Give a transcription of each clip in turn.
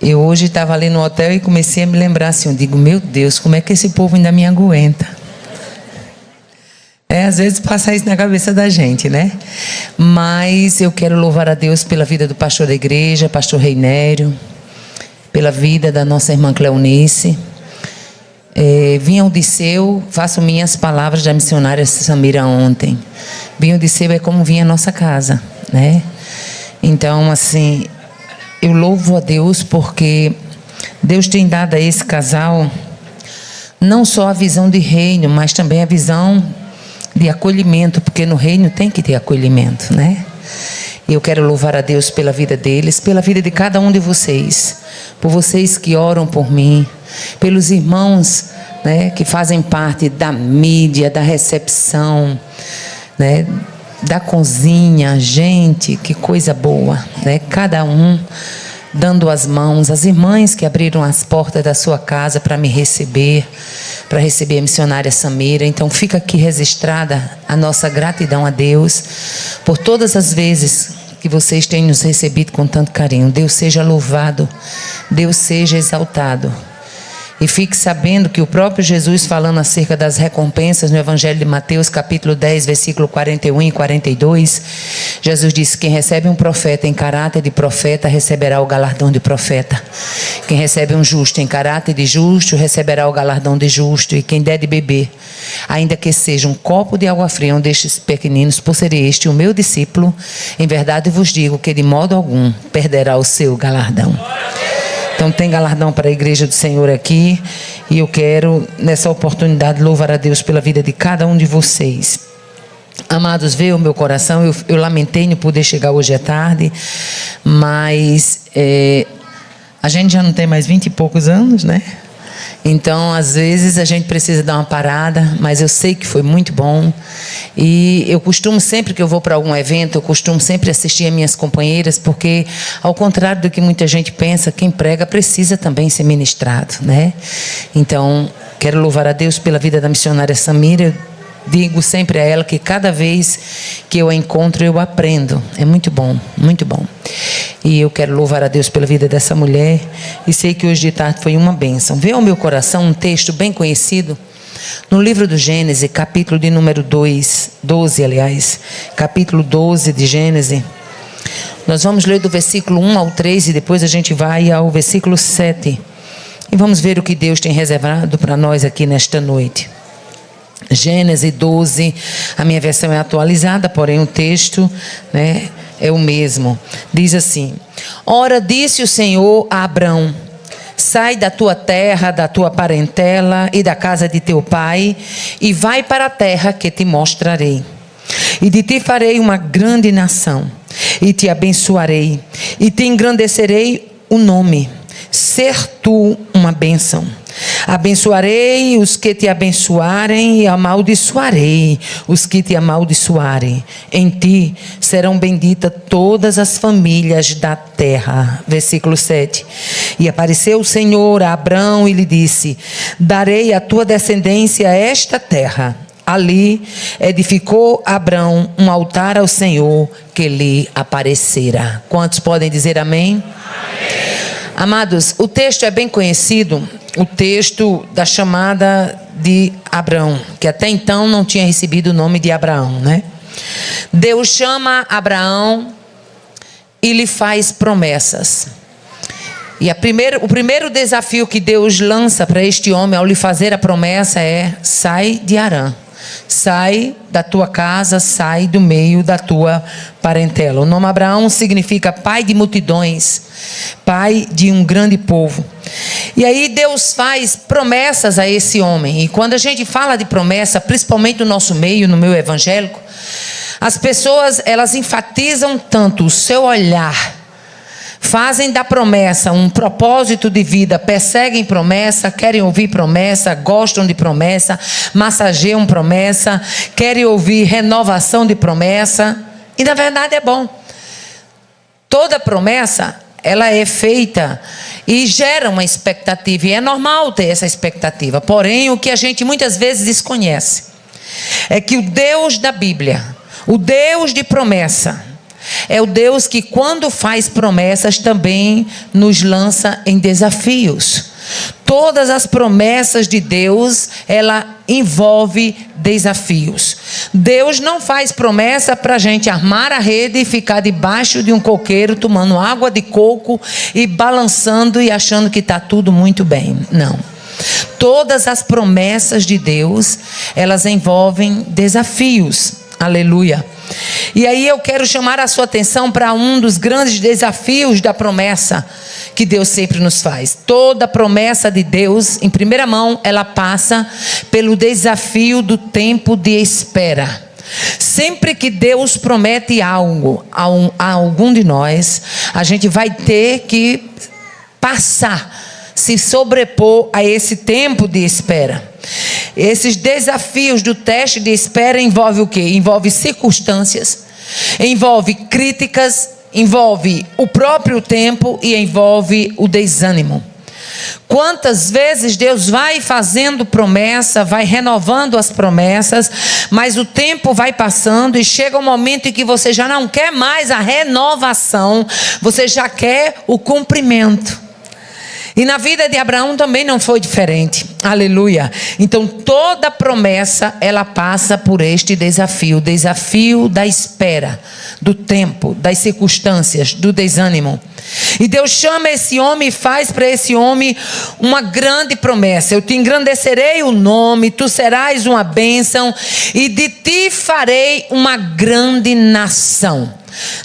Eu hoje estava ali no hotel e comecei a me lembrar assim, eu digo, meu Deus, como é que esse povo ainda me aguenta? Às vezes passa isso na cabeça da gente, né? Mas eu quero louvar a Deus pela vida do pastor da igreja, pastor Reinério, pela vida da nossa irmã Cleonice. Vinha o Disseu, faço minhas palavras da missionária Samira ontem. Vinha o Disseu é como vinha a nossa casa, né? Então, assim, eu louvo a Deus porque Deus tem dado a esse casal não só a visão de reino, mas também a visão de acolhimento, porque no reino tem que ter acolhimento, né? E eu quero louvar a Deus pela vida deles, pela vida de cada um de vocês, por vocês que oram por mim, pelos irmãos, né, que fazem parte da mídia, da recepção, né, da cozinha. Gente, que coisa boa, né? Cada um dando as mãos, as irmãs que abriram as portas da sua casa para me receber, para receber a missionária Samira. Então fica aqui registrada a nossa gratidão a Deus por todas as vezes que vocês têm nos recebido com tanto carinho. Deus seja louvado, Deus seja exaltado. E fique sabendo que o próprio Jesus, falando acerca das recompensas no Evangelho de Mateus, capítulo 10, versículo 41 e 42, Jesus disse: quem recebe um profeta em caráter de profeta, receberá o galardão de profeta. Quem recebe um justo em caráter de justo, receberá o galardão de justo. E quem der de beber, ainda que seja um copo de água fria, um destes pequeninos, por ser este o meu discípulo, em verdade vos digo que de modo algum perderá o seu galardão. Então tem galardão para a igreja do Senhor aqui. E eu quero, nessa oportunidade, louvar a Deus pela vida de cada um de vocês. Amados, veio o meu coração. Eu lamentei não poder chegar hoje à tarde. Mas a gente já não tem mais 20 e poucos anos, né? Então, às vezes, a gente precisa dar uma parada, mas eu sei que foi muito bom. E eu costumo, sempre que eu vou para algum evento, eu costumo sempre assistir as minhas companheiras, porque, ao contrário do que muita gente pensa, quem prega precisa também ser ministrado, né? Então, quero louvar a Deus pela vida da missionária Samira. Digo sempre a ela que cada vez que eu a encontro, eu aprendo. É muito bom, muito bom. E eu quero louvar a Deus pela vida dessa mulher. E sei que hoje de tarde foi uma bênção. Veio ao meu coração um texto bem conhecido no livro do Gênesis, capítulo de número 12, aliás. Capítulo 12 de Gênesis. Nós vamos ler do versículo 1 ao 3 e depois a gente vai ao versículo 7. E vamos ver o que Deus tem reservado para nós aqui nesta noite. Gênesis 12, a minha versão é atualizada, porém o texto, né, é o mesmo. Diz assim: ora, disse o Senhor a Abrão: sai da tua terra, da tua parentela e da casa de teu pai, e vai para a terra que te mostrarei. E de ti farei uma grande nação, e te abençoarei, e te engrandecerei o nome, ser tu uma bênção. Abençoarei os que te abençoarem e amaldiçoarei os que te amaldiçoarem. Em ti serão benditas todas as famílias da terra. Versículo 7. E apareceu o Senhor a Abrão e lhe disse: darei à tua descendência esta terra. Ali edificou Abrão um altar ao Senhor que lhe aparecera. Quantos podem dizer amém? Amém. Amados, o texto é bem conhecido, o texto da chamada de Abrão, que até então não tinha recebido o nome de Abraão, né? Deus chama Abraão e lhe faz promessas. E o primeiro desafio que Deus lança para este homem ao lhe fazer a promessa é: sai de Harã. Sai da tua casa, sai do meio da tua parentela. O nome Abraão significa pai de multidões, pai de um grande povo. E aí Deus faz promessas a esse homem. E quando a gente fala de promessa, principalmente no nosso meio, no meio evangélico, as pessoas, elas enfatizam tanto o seu olhar, fazem da promessa um propósito de vida, perseguem promessa, querem ouvir promessa, gostam de promessa, massageiam promessa, querem ouvir renovação de promessa. E na verdade é bom. Toda promessa, ela é feita e gera uma expectativa, e é normal ter essa expectativa. Porém, o que a gente muitas vezes desconhece é que o Deus da Bíblia, o Deus de promessa, é o Deus que, quando faz promessas, também nos lança em desafios. Todas as promessas de Deus, ela envolve desafios. Deus não faz promessa para a gente armar a rede e ficar debaixo de um coqueiro tomando água de coco e balançando e achando que está tudo muito bem. Não. Todas as promessas de Deus, elas envolvem desafios. Aleluia. E aí eu quero chamar a sua atenção para um dos grandes desafios da promessa que Deus sempre nos faz. Toda promessa de Deus, em primeira mão, ela passa pelo desafio do tempo de espera. Sempre que Deus promete algo a algum de nós, a gente vai ter que se sobrepor a esse tempo de espera. Esses desafios do teste de espera envolvem o quê? Envolve circunstâncias, envolve críticas, envolve o próprio tempo e envolve o desânimo. Quantas vezes Deus vai fazendo promessa, vai renovando as promessas, mas o tempo vai passando e chega um momento em que você já não quer mais a renovação, você já quer o cumprimento. E na vida de Abraão também não foi diferente. Aleluia. Então toda promessa, ela passa por este desafio. O desafio da espera, do tempo, das circunstâncias, do desânimo. E Deus chama esse homem e faz para esse homem uma grande promessa. Eu te engrandecerei o nome, tu serás uma bênção e de ti farei uma grande nação.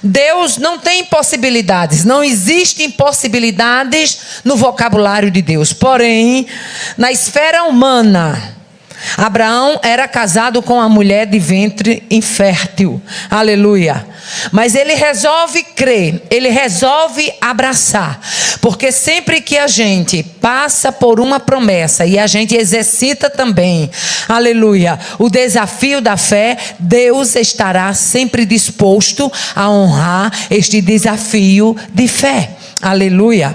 Deus não tem impossibilidades, não existem impossibilidades no vocabulário de Deus. Porém, na esfera humana, Abraão era casado com uma mulher de ventre infértil. Aleluia. Mas ele resolve crer, ele resolve abraçar. Porque sempre que a gente passa por uma promessa e a gente exercita também, aleluia, o desafio da fé, Deus estará sempre disposto a honrar este desafio de fé. Aleluia.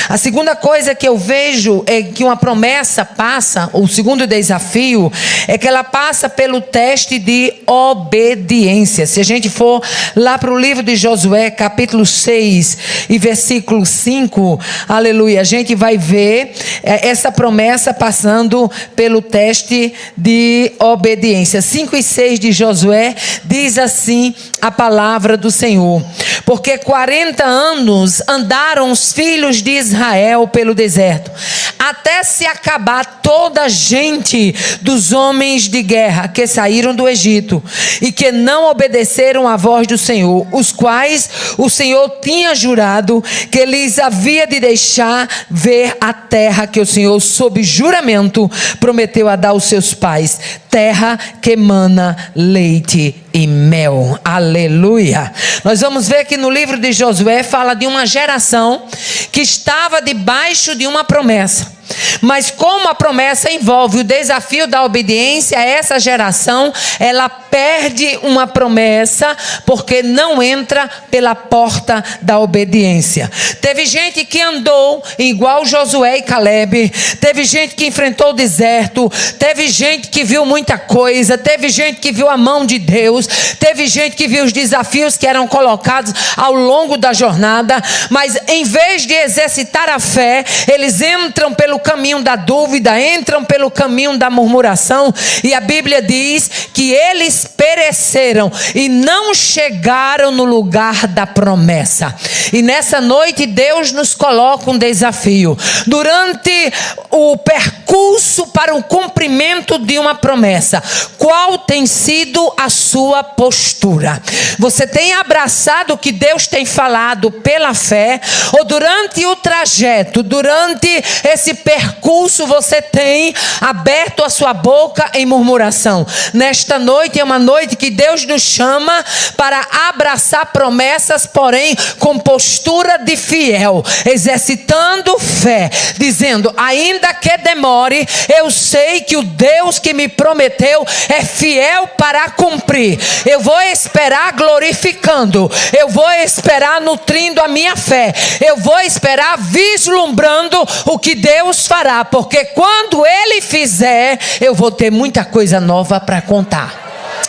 A segunda coisa que eu vejo é que uma promessa passa, o segundo desafio, é que ela passa pelo teste de obediência. Se a gente for lá para o livro de Josué, capítulo 6 e versículo 5, aleluia, a gente vai ver essa promessa passando pelo teste de obediência. 5 e 6 de Josué diz assim a palavra do Senhor: porque 40 anos andaram os filhos de Israel pelo deserto, até se acabar toda a gente dos homens de guerra que saíram do Egito e que não obedeceram à voz do Senhor, os quais o Senhor tinha jurado que lhes havia de deixar ver a terra que o Senhor, sob juramento, prometeu a dar aos seus pais, terra que emana leite e mel. Aleluia. Nós vamos ver que no livro de Josué fala de uma geração que estava debaixo de uma promessa. Mas como a promessa envolve o desafio da obediência, essa geração, ela perde uma promessa porque não entra pela porta da obediência. Teve gente que andou igual Josué e Caleb, teve gente que enfrentou o deserto, teve gente que viu muita coisa, teve gente que viu a mão de Deus, teve gente que viu os desafios que eram colocados ao longo da jornada, mas em vez de exercitar a fé, eles entram pelo caminho da dúvida, entram pelo caminho da murmuração, e a Bíblia diz que eles pereceram e não chegaram no lugar da promessa. E nessa noite Deus nos coloca um desafio. Durante o percurso para o cumprimento de uma promessa, qual tem sido a sua postura? Você tem abraçado o que Deus tem falado pela fé, ou durante o trajeto, durante esse percurso, você tem aberto a sua boca em murmuração? Nesta noite é uma noite que Deus nos chama para abraçar promessas, porém com postura de fiel, exercitando fé, dizendo: ainda que demore, eu sei que o Deus que me prometeu é fiel para cumprir. Eu vou esperar glorificando, eu vou esperar nutrindo a minha fé, eu vou esperar vislumbrando o que Deus fará, porque quando Ele fizer, eu vou ter muita coisa nova para contar.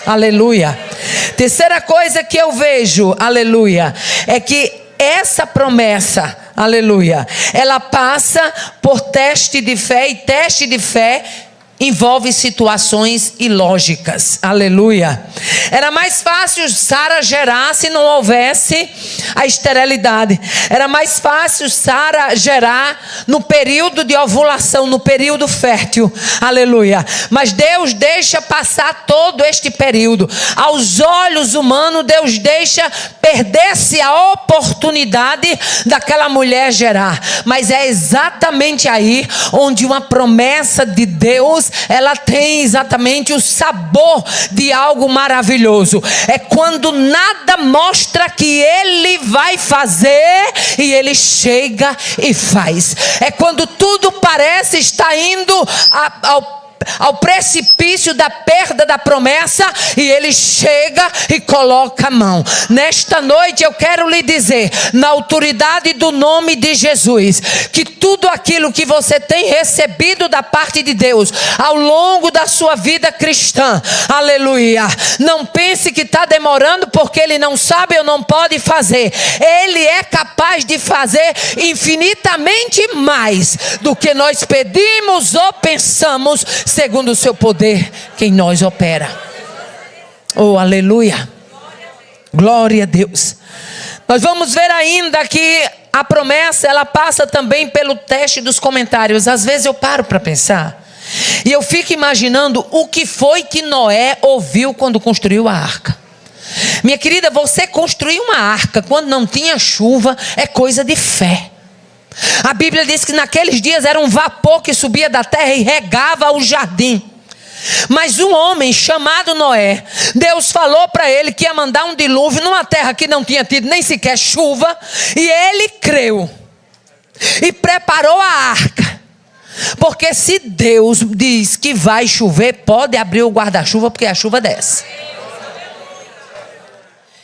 Aleluia. Terceira coisa que eu vejo, aleluia, é que essa promessa, aleluia, ela passa por teste de fé, e teste de fé envolve situações ilógicas, aleluia. Era mais fácil Sara gerar se não houvesse a esterilidade. Era mais fácil Sara gerar no período de ovulação, no período fértil, aleluia. Mas Deus deixa passar todo este período. Aos olhos humanos, Deus deixa perder-se a oportunidade daquela mulher gerar. Mas é exatamente aí onde uma promessa de Deus, ela tem exatamente o sabor de algo maravilhoso. É quando nada mostra que Ele vai fazer e Ele chega e faz. É quando tudo parece estar indo ao precipício da perda da promessa e Ele chega e coloca a mão. Nesta noite eu quero lhe dizer, na autoridade do nome de Jesus, que tudo aquilo que você tem recebido da parte de Deus ao longo da sua vida cristã, aleluia, não pense que está demorando porque Ele não sabe ou não pode fazer. Ele é capaz de fazer infinitamente mais do que nós pedimos ou pensamos, segundo o seu poder que em nós opera. Oh, aleluia. Glória a Deus. Nós vamos ver ainda que a promessa, ela passa também pelo teste dos comentários. Às vezes eu paro para pensar e eu fico imaginando o que foi que Noé ouviu quando construiu a arca. Minha querida, você construir uma arca quando não tinha chuva é coisa de fé. A Bíblia diz que naqueles dias era um vapor que subia da terra e regava o jardim. Mas um homem chamado Noé, Deus falou para ele que ia mandar um dilúvio numa terra que não tinha tido nem sequer chuva, e ele creu e preparou a arca. Porque se Deus diz que vai chover, pode abrir o guarda-chuva, porque a chuva desce.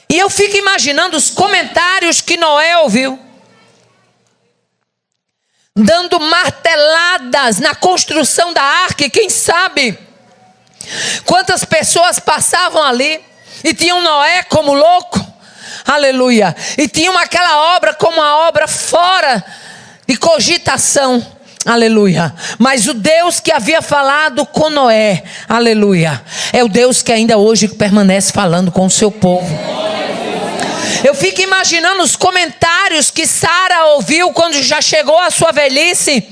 E eu fico imaginando os comentários que Noé ouviu, dando marteladas na construção da arca. E quem sabe quantas pessoas passavam ali e tinham Noé como louco, aleluia, e tinham aquela obra como uma obra fora de cogitação, aleluia. Mas o Deus que havia falado com Noé, aleluia, é o Deus que ainda hoje permanece falando com o seu povo. Eu fico imaginando os comentários que Sara ouviu quando já chegou à sua velhice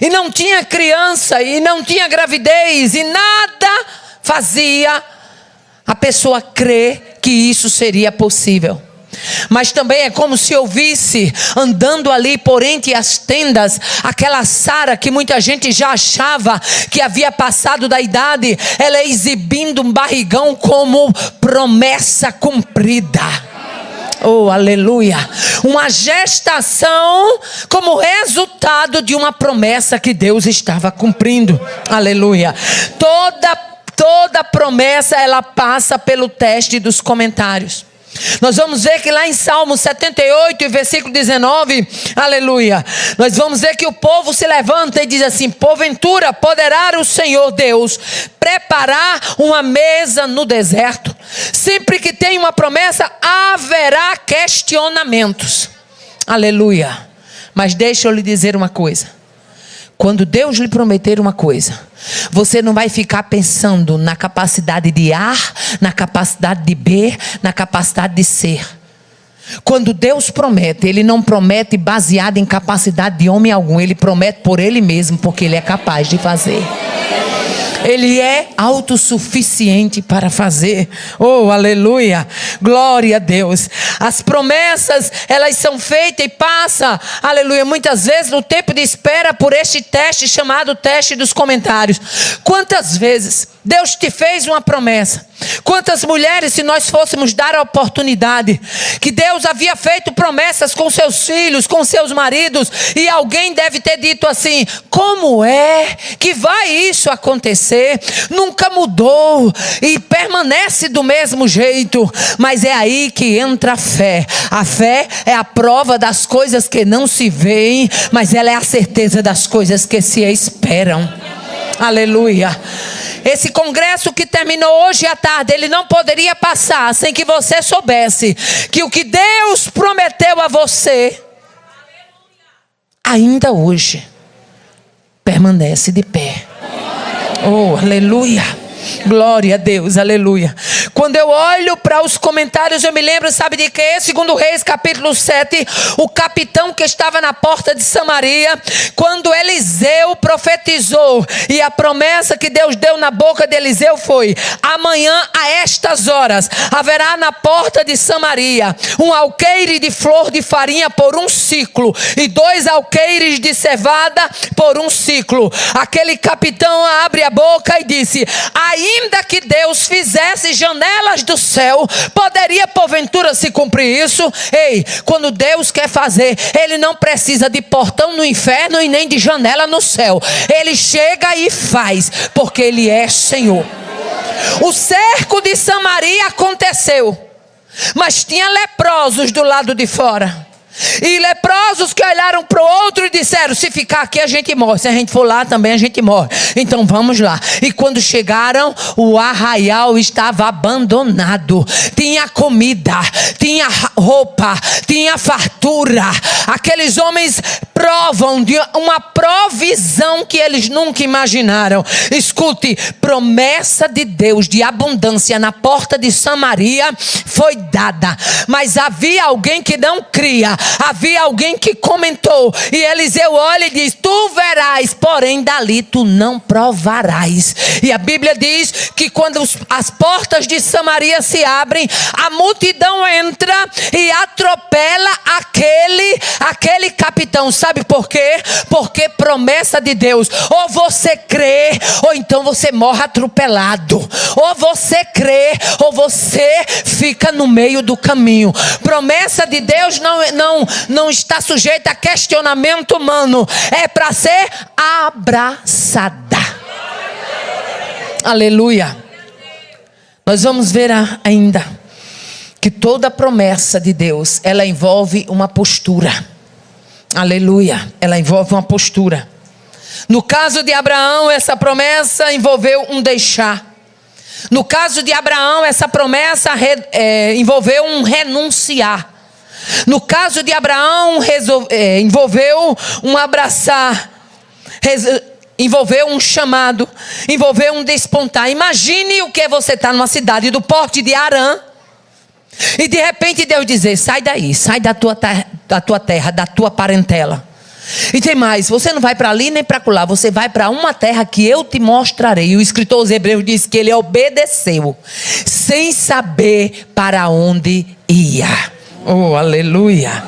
e não tinha criança e não tinha gravidez e nada fazia a pessoa crer que isso seria possível. Mas também é como se eu visse andando ali por entre as tendas aquela Sara que muita gente já achava que havia passado da idade, ela exibindo um barrigão como promessa cumprida. Oh, aleluia. Uma gestação como resultado de uma promessa que Deus estava cumprindo. Aleluia. Toda promessa, ela passa pelo teste dos comentários. Nós vamos ver que lá em Salmo 78, versículo 19, aleluia, nós vamos ver que o povo se levanta e diz assim: porventura poderá o Senhor Deus preparar uma mesa no deserto? Sempre que tem uma promessa, haverá questionamentos, aleluia. Mas deixa eu lhe dizer uma coisa: quando Deus lhe prometer uma coisa, você não vai ficar pensando na capacidade de A, na capacidade de B, na capacidade de C. Quando Deus promete, Ele não promete baseado em capacidade de homem algum. Ele promete por Ele mesmo, porque Ele é capaz de fazer. Ele é autossuficiente para fazer. Oh, aleluia. Glória a Deus. As promessas, elas são feitas e passam, aleluia, muitas vezes no tempo de espera por este teste chamado teste dos comentários. Quantas vezes Deus te fez uma promessa? Quantas mulheres, se nós fôssemos dar a oportunidade, que Deus havia feito promessas com seus filhos, com seus maridos, e alguém deve ter dito assim: como é que vai isso acontecer? Nunca mudou e permanece do mesmo jeito. Mas é aí que entra a fé. A fé é a prova das coisas que não se veem, mas ela é a certeza das coisas que se esperam. Aleluia. Esse congresso que terminou hoje à tarde, ele não poderia passar sem que você soubesse que o que Deus prometeu a você, ainda hoje, permanece de pé. Oh, aleluia. Glória a Deus, aleluia. Quando eu olho para os comentários, eu me lembro, sabe de quê? Segundo Reis, capítulo 7, o capitão que estava na porta de Samaria, quando Eliseu profetizou, e a promessa que Deus deu na boca de Eliseu foi: amanhã a estas horas haverá na porta de Samaria um alqueire de flor de farinha por um ciclo, e 2 alqueires de cevada por um ciclo. Aquele capitão abre a boca e disse: ainda que Deus fizesse janelas do céu, poderia porventura se cumprir isso? Ei, quando Deus quer fazer, Ele não precisa de portão no inferno e nem de janela no céu. Ele chega e faz, porque Ele é Senhor. O cerco de Samaria aconteceu, mas tinha leprosos do lado de fora. E leprosos que olharam para o outro e disseram: se ficar aqui a gente morre, se a gente for lá também a gente morre, então vamos lá. E quando chegaram, o arraial estava abandonado. Tinha comida, tinha roupa, tinha fartura. Aqueles homens provam de uma provisão que eles nunca imaginaram. Escute, promessa de Deus de abundância na porta de Samaria foi dada, mas havia alguém que não cria. Havia alguém que comentou, e Eliseu olha e diz: tu verás, porém dali tu não provarás. E a Bíblia diz que quando as portas de Samaria se abrem, a multidão entra e atropela aquele capitão. Sabe por quê? Porque promessa de Deus, ou você crê, ou então você morre atropelado. Ou você crê, ou você fica no meio do caminho. Promessa de Deus não está sujeita a questionamento humano. É para ser abraçada. Aleluia. Nós vamos ver ainda que toda promessa de Deus, ela envolve uma postura. Aleluia. Ela envolve uma postura. No caso de Abraão, essa promessa envolveu um deixar. No caso de Abraão, essa promessa envolveu um renunciar. No caso de Abraão, envolveu um abraçar, envolveu um chamado, envolveu um despontar. Imagine o que é você estar numa cidade do porte de Harã, e de repente Deus dizer: sai daí, sai da tua terra, da tua parentela. E tem mais, você não vai para ali nem para lá, você vai para uma terra que eu te mostrarei. E o escritor aos Hebreus diz que ele obedeceu, sem saber para onde ia. Oh, aleluia.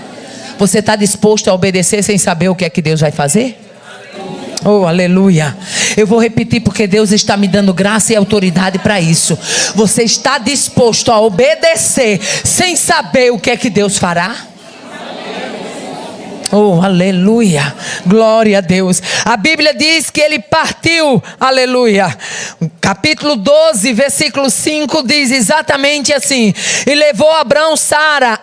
Você está disposto a obedecer sem saber o que é que Deus vai fazer? Oh, aleluia. Eu vou repetir porque Deus está me dando graça e autoridade para isso. Você está disposto a obedecer sem saber o que é que Deus fará? Oh, aleluia, glória a Deus. A Bíblia diz que ele partiu, aleluia. Capítulo 12, versículo 5 diz exatamente assim: e levou Abrão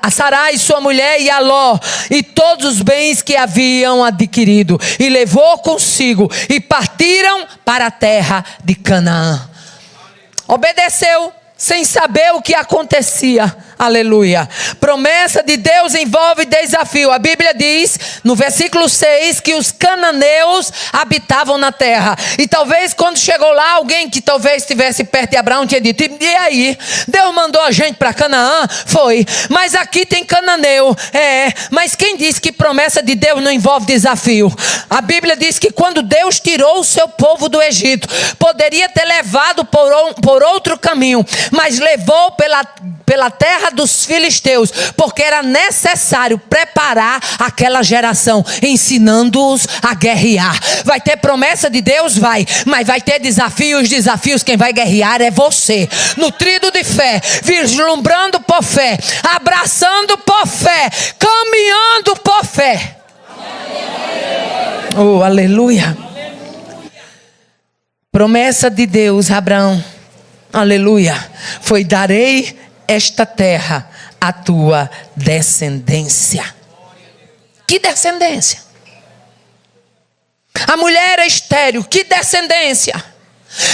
a Sarai sua mulher e a Ló e todos os bens que haviam adquirido, e levou consigo, e partiram para a terra de Canaã. Obedeceu sem saber o que acontecia. Aleluia. Promessa de Deus envolve desafio. A Bíblia diz no versículo 6 que os cananeus habitavam na terra. E talvez quando chegou lá, alguém que talvez estivesse perto de Abraão tinha dito: e aí? Deus mandou a gente para Canaã? Foi. Mas aqui tem cananeu. Mas quem disse que promessa de Deus não envolve desafio? A Bíblia diz que quando Deus tirou o seu povo do Egito, poderia ter levado por outro caminho, mas levou pela terra dos filisteus, porque era necessário preparar aquela geração, ensinando-os a guerrear. Vai ter promessa de Deus? Vai. Mas vai ter desafios. Quem vai guerrear é você, nutrido de fé, vislumbrando por fé, abraçando por fé, caminhando por fé. Oh, aleluia. Promessa de Deus a Abraão, aleluia, foi: darei esta terra à tua descendência. Que descendência? A mulher era estéril, que descendência?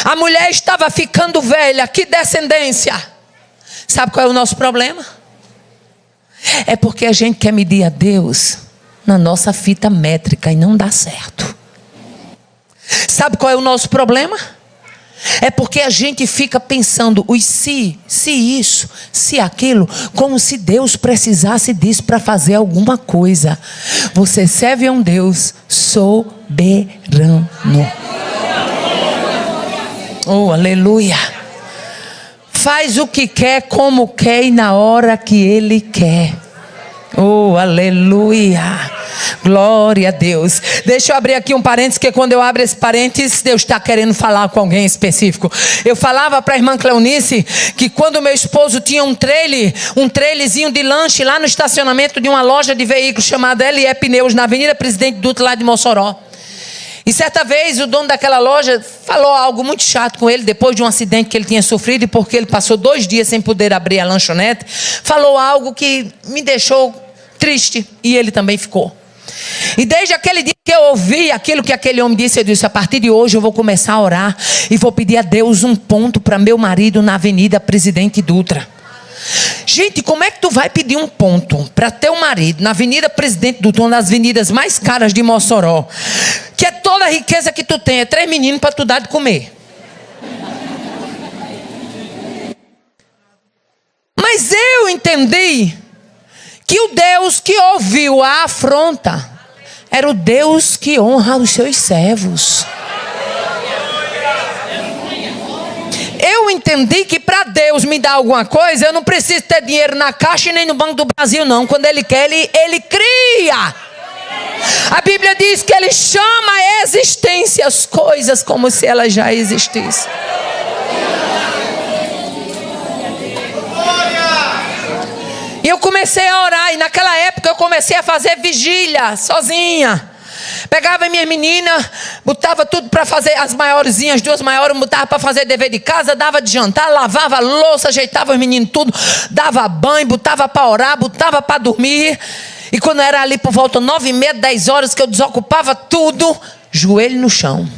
A mulher estava ficando velha. Que descendência. Sabe qual é o nosso problema? É porque a gente quer medir a Deus na nossa fita métrica e não dá certo. Sabe qual é o nosso problema? É porque a gente fica pensando os se isso, se aquilo, como se Deus precisasse disso para fazer alguma coisa. Você serve a um Deus soberano. Oh, aleluia. Faz o que quer, como quer e na hora que Ele quer. Oh, aleluia. Glória a Deus. Deixa eu abrir aqui um parênteses, que quando eu abro esse parênteses, Deus está querendo falar com alguém específico. Eu falava para a irmã Cleonice que quando meu esposo tinha um trailerzinho de lanche lá no estacionamento de uma loja de veículos chamada LE Pneus, na Avenida Presidente Dutra, lá de Mossoró. E certa vez o dono daquela loja falou algo muito chato com ele, depois de um acidente que ele tinha sofrido, e porque ele passou 2 dias sem poder abrir a lanchonete, falou algo que me deixou triste, e ele também ficou. E desde aquele dia que eu ouvi aquilo que aquele homem disse, eu disse: a partir de hoje eu vou começar a orar e vou pedir a Deus um ponto para meu marido na Avenida Presidente Dutra. Gente, como é que tu vai pedir um ponto para teu marido na Avenida Presidente Dutra, uma das avenidas mais caras de Mossoró, que é toda a riqueza que tu tem, é 3 meninos para tu dar de comer? Mas eu entendi que o Deus que ouviu a afronta era o Deus que honra os seus servos. Eu entendi que para Deus me dar alguma coisa, eu não preciso ter dinheiro na Caixa e nem no Banco do Brasil, não. Quando Ele quer, Ele cria. A Bíblia diz que Ele chama a existência as coisas como se elas já existissem. E eu comecei a orar, e naquela época eu comecei a fazer vigília, sozinha. Pegava minhas meninas, botava tudo para fazer, as maiorzinhas, 2 maiores, botava para fazer dever de casa, dava de jantar, lavava a louça, ajeitava os meninos tudo, dava banho, botava para orar, botava para dormir. E quando era ali por volta 9h30, 10 horas, que eu desocupava tudo, joelho no chão.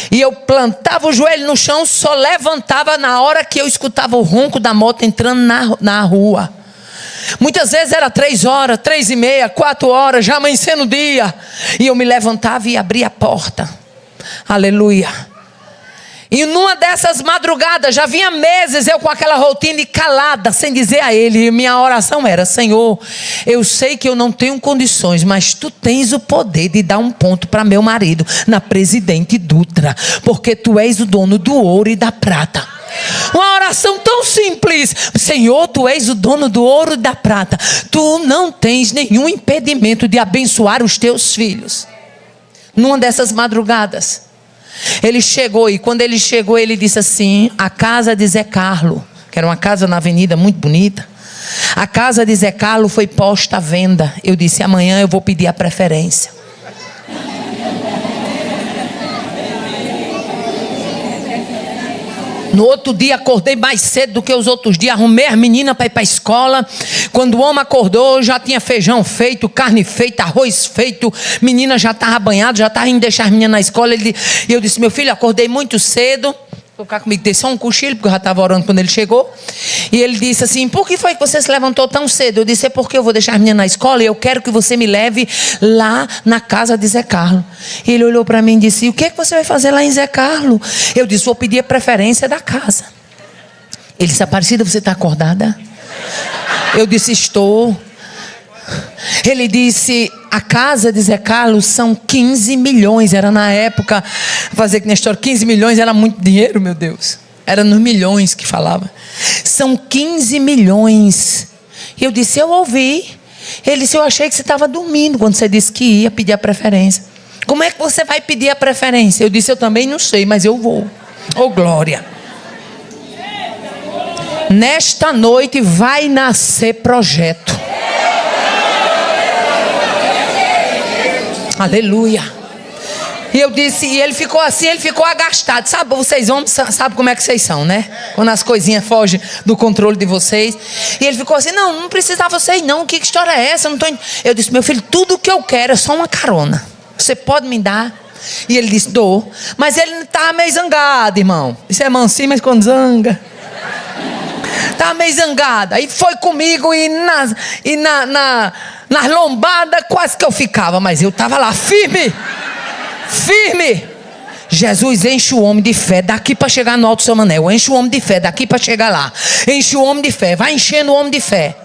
E eu plantava o joelho no chão, só levantava na hora que eu escutava o ronco da moto entrando na rua. Muitas vezes era 3 horas, 3h30, 4 horas, já amanhecendo o dia. E eu me levantava e abria a porta. Aleluia. E numa dessas madrugadas, já vinha meses eu com aquela rotina e calada, sem dizer a Ele. E minha oração era: Senhor, eu sei que eu não tenho condições, mas Tu tens o poder de dar um ponto para meu marido na Presidente Dutra, porque Tu és o dono do ouro e da prata. Uma oração tão simples: Senhor, Tu és o dono do ouro e da prata. Tu não tens nenhum impedimento de abençoar os Teus filhos. Numa dessas madrugadas, ele chegou, e quando ele chegou, ele disse assim: a casa de Zé Carlo, que era uma casa na avenida muito bonita, a casa de Zé Carlo foi posta à venda. Eu disse: amanhã eu vou pedir a preferência. No outro dia acordei mais cedo do que os outros dias, arrumei as meninas para ir para a escola. Quando o homem acordou, já tinha feijão feito, carne feita, arroz feito, menina já estava banhada, já estava indo deixar as meninas na escola. E eu disse: meu filho, acordei muito cedo. Vou ficar comigo, dei só um cochilo, porque eu já estava orando quando ele chegou. E ele disse assim: por que foi que você se levantou tão cedo? Eu disse: é porque eu vou deixar as meninas na escola e eu quero que você me leve lá na casa de Zé Carlo. E ele olhou para mim e disse: o que é que você vai fazer lá em Zé Carlo? Eu disse: vou pedir a preferência da casa. Ele disse: Aparecida, você está acordada? Eu disse: estou. Ele disse: a casa de Zé Carlos são 15 milhões. Era na época, fazer que na história, 15 milhões era muito dinheiro, meu Deus. Era nos milhões que falava. São 15 milhões. E eu disse: eu ouvi. Ele disse: eu achei que você estava dormindo quando você disse que ia pedir a preferência. Como é que você vai pedir a preferência? Eu disse: eu também não sei, mas eu vou. Oh, glória. Nesta noite vai nascer projeto. Aleluia. E eu disse, e ele ficou assim, ele ficou agastado. Sabe, vocês homens sabem como é que vocês são, né? Quando as coisinhas fogem do controle de vocês. E ele ficou assim: não precisa vocês não. Que história é essa? Eu não tô... Eu disse: meu filho, tudo que eu quero é só uma carona. Você pode me dar. E ele disse: dou. Mas ele estava meio zangado, irmão. Isso é mansinho, mas quando zanga. Estava meio zangado. Aí foi comigo e nas lombadas quase que eu ficava. Mas eu estava lá firme. Firme. Jesus, enche o homem de fé daqui para chegar no Alto Samanel. Enche o homem de fé daqui para chegar lá. Enche o homem de fé. Vai enchendo o homem de fé.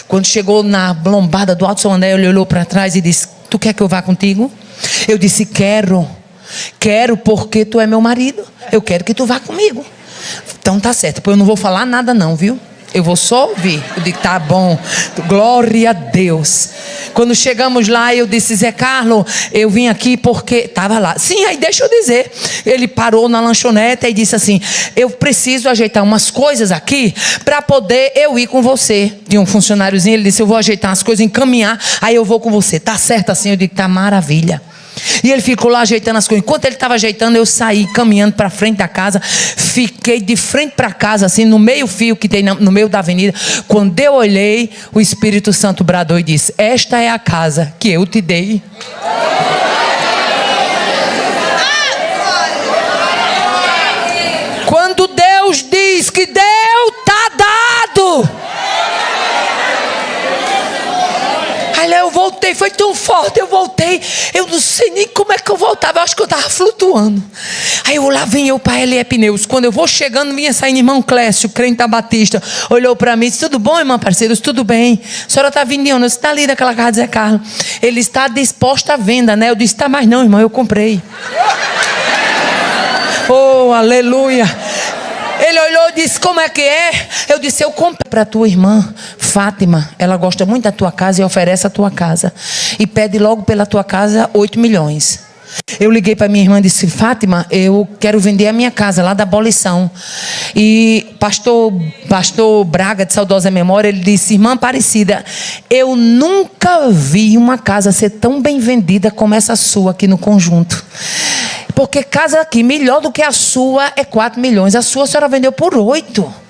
Quando chegou na lombada do Alto Samanel, ele olhou para trás e disse: tu quer que eu vá contigo? Eu disse: quero porque tu é meu marido. Eu quero que tu vá comigo. Então tá certo, pois eu não vou falar nada não, viu? Eu vou só ouvir. Eu digo: tá bom, glória a Deus. Quando chegamos lá, eu disse: Zé Carlos, eu vim aqui porque estava lá. Sim, aí deixa eu dizer. Ele parou na lanchonete e disse assim: eu preciso ajeitar umas coisas aqui para poder eu ir com você. Tinha um funcionáriozinho, ele disse: eu vou ajeitar umas coisas, encaminhar, aí eu vou com você. Tá certo assim? Eu digo: tá maravilha. E ele ficou lá ajeitando as coisas. Enquanto ele estava ajeitando, eu saí caminhando para frente da casa. Fiquei de frente para casa, assim, no meio fio que tem no meio da avenida. Quando eu olhei, o Espírito Santo bradou e disse: esta é a casa que eu te dei. Quando Deus diz que deu, está dado. Aí eu voltei, foi tão forte, eu voltei. Eu não sei nem como é que eu voltava. Eu acho que eu estava flutuando. Aí lá vem eu para L.E. Pneus. Quando eu vou chegando, vinha saindo irmão Clécio, crente da Batista. Olhou para mim e disse: tudo bom, irmã parceiros? Tudo bem. A senhora está vindo de onde? Você está ali daquela casa de Zé Carlos. Ele está disposto à venda, né? Eu disse: tá, mas não, irmão, eu comprei. Oh, aleluia. Ele olhou e disse: como é que é? Eu disse: eu comprei para tua irmã Fátima. Ela gosta muito da tua casa e oferece a tua casa. E pede logo pela tua casa 8 milhões. Eu liguei para minha irmã e disse: Fátima, eu quero vender a minha casa lá da Abolição. E pastor Braga, de saudosa memória, ele disse: irmã Aparecida, eu nunca vi uma casa ser tão bem vendida como essa sua aqui no conjunto. Porque casa aqui, melhor do que a sua, é 4 milhões. A senhora vendeu por 8.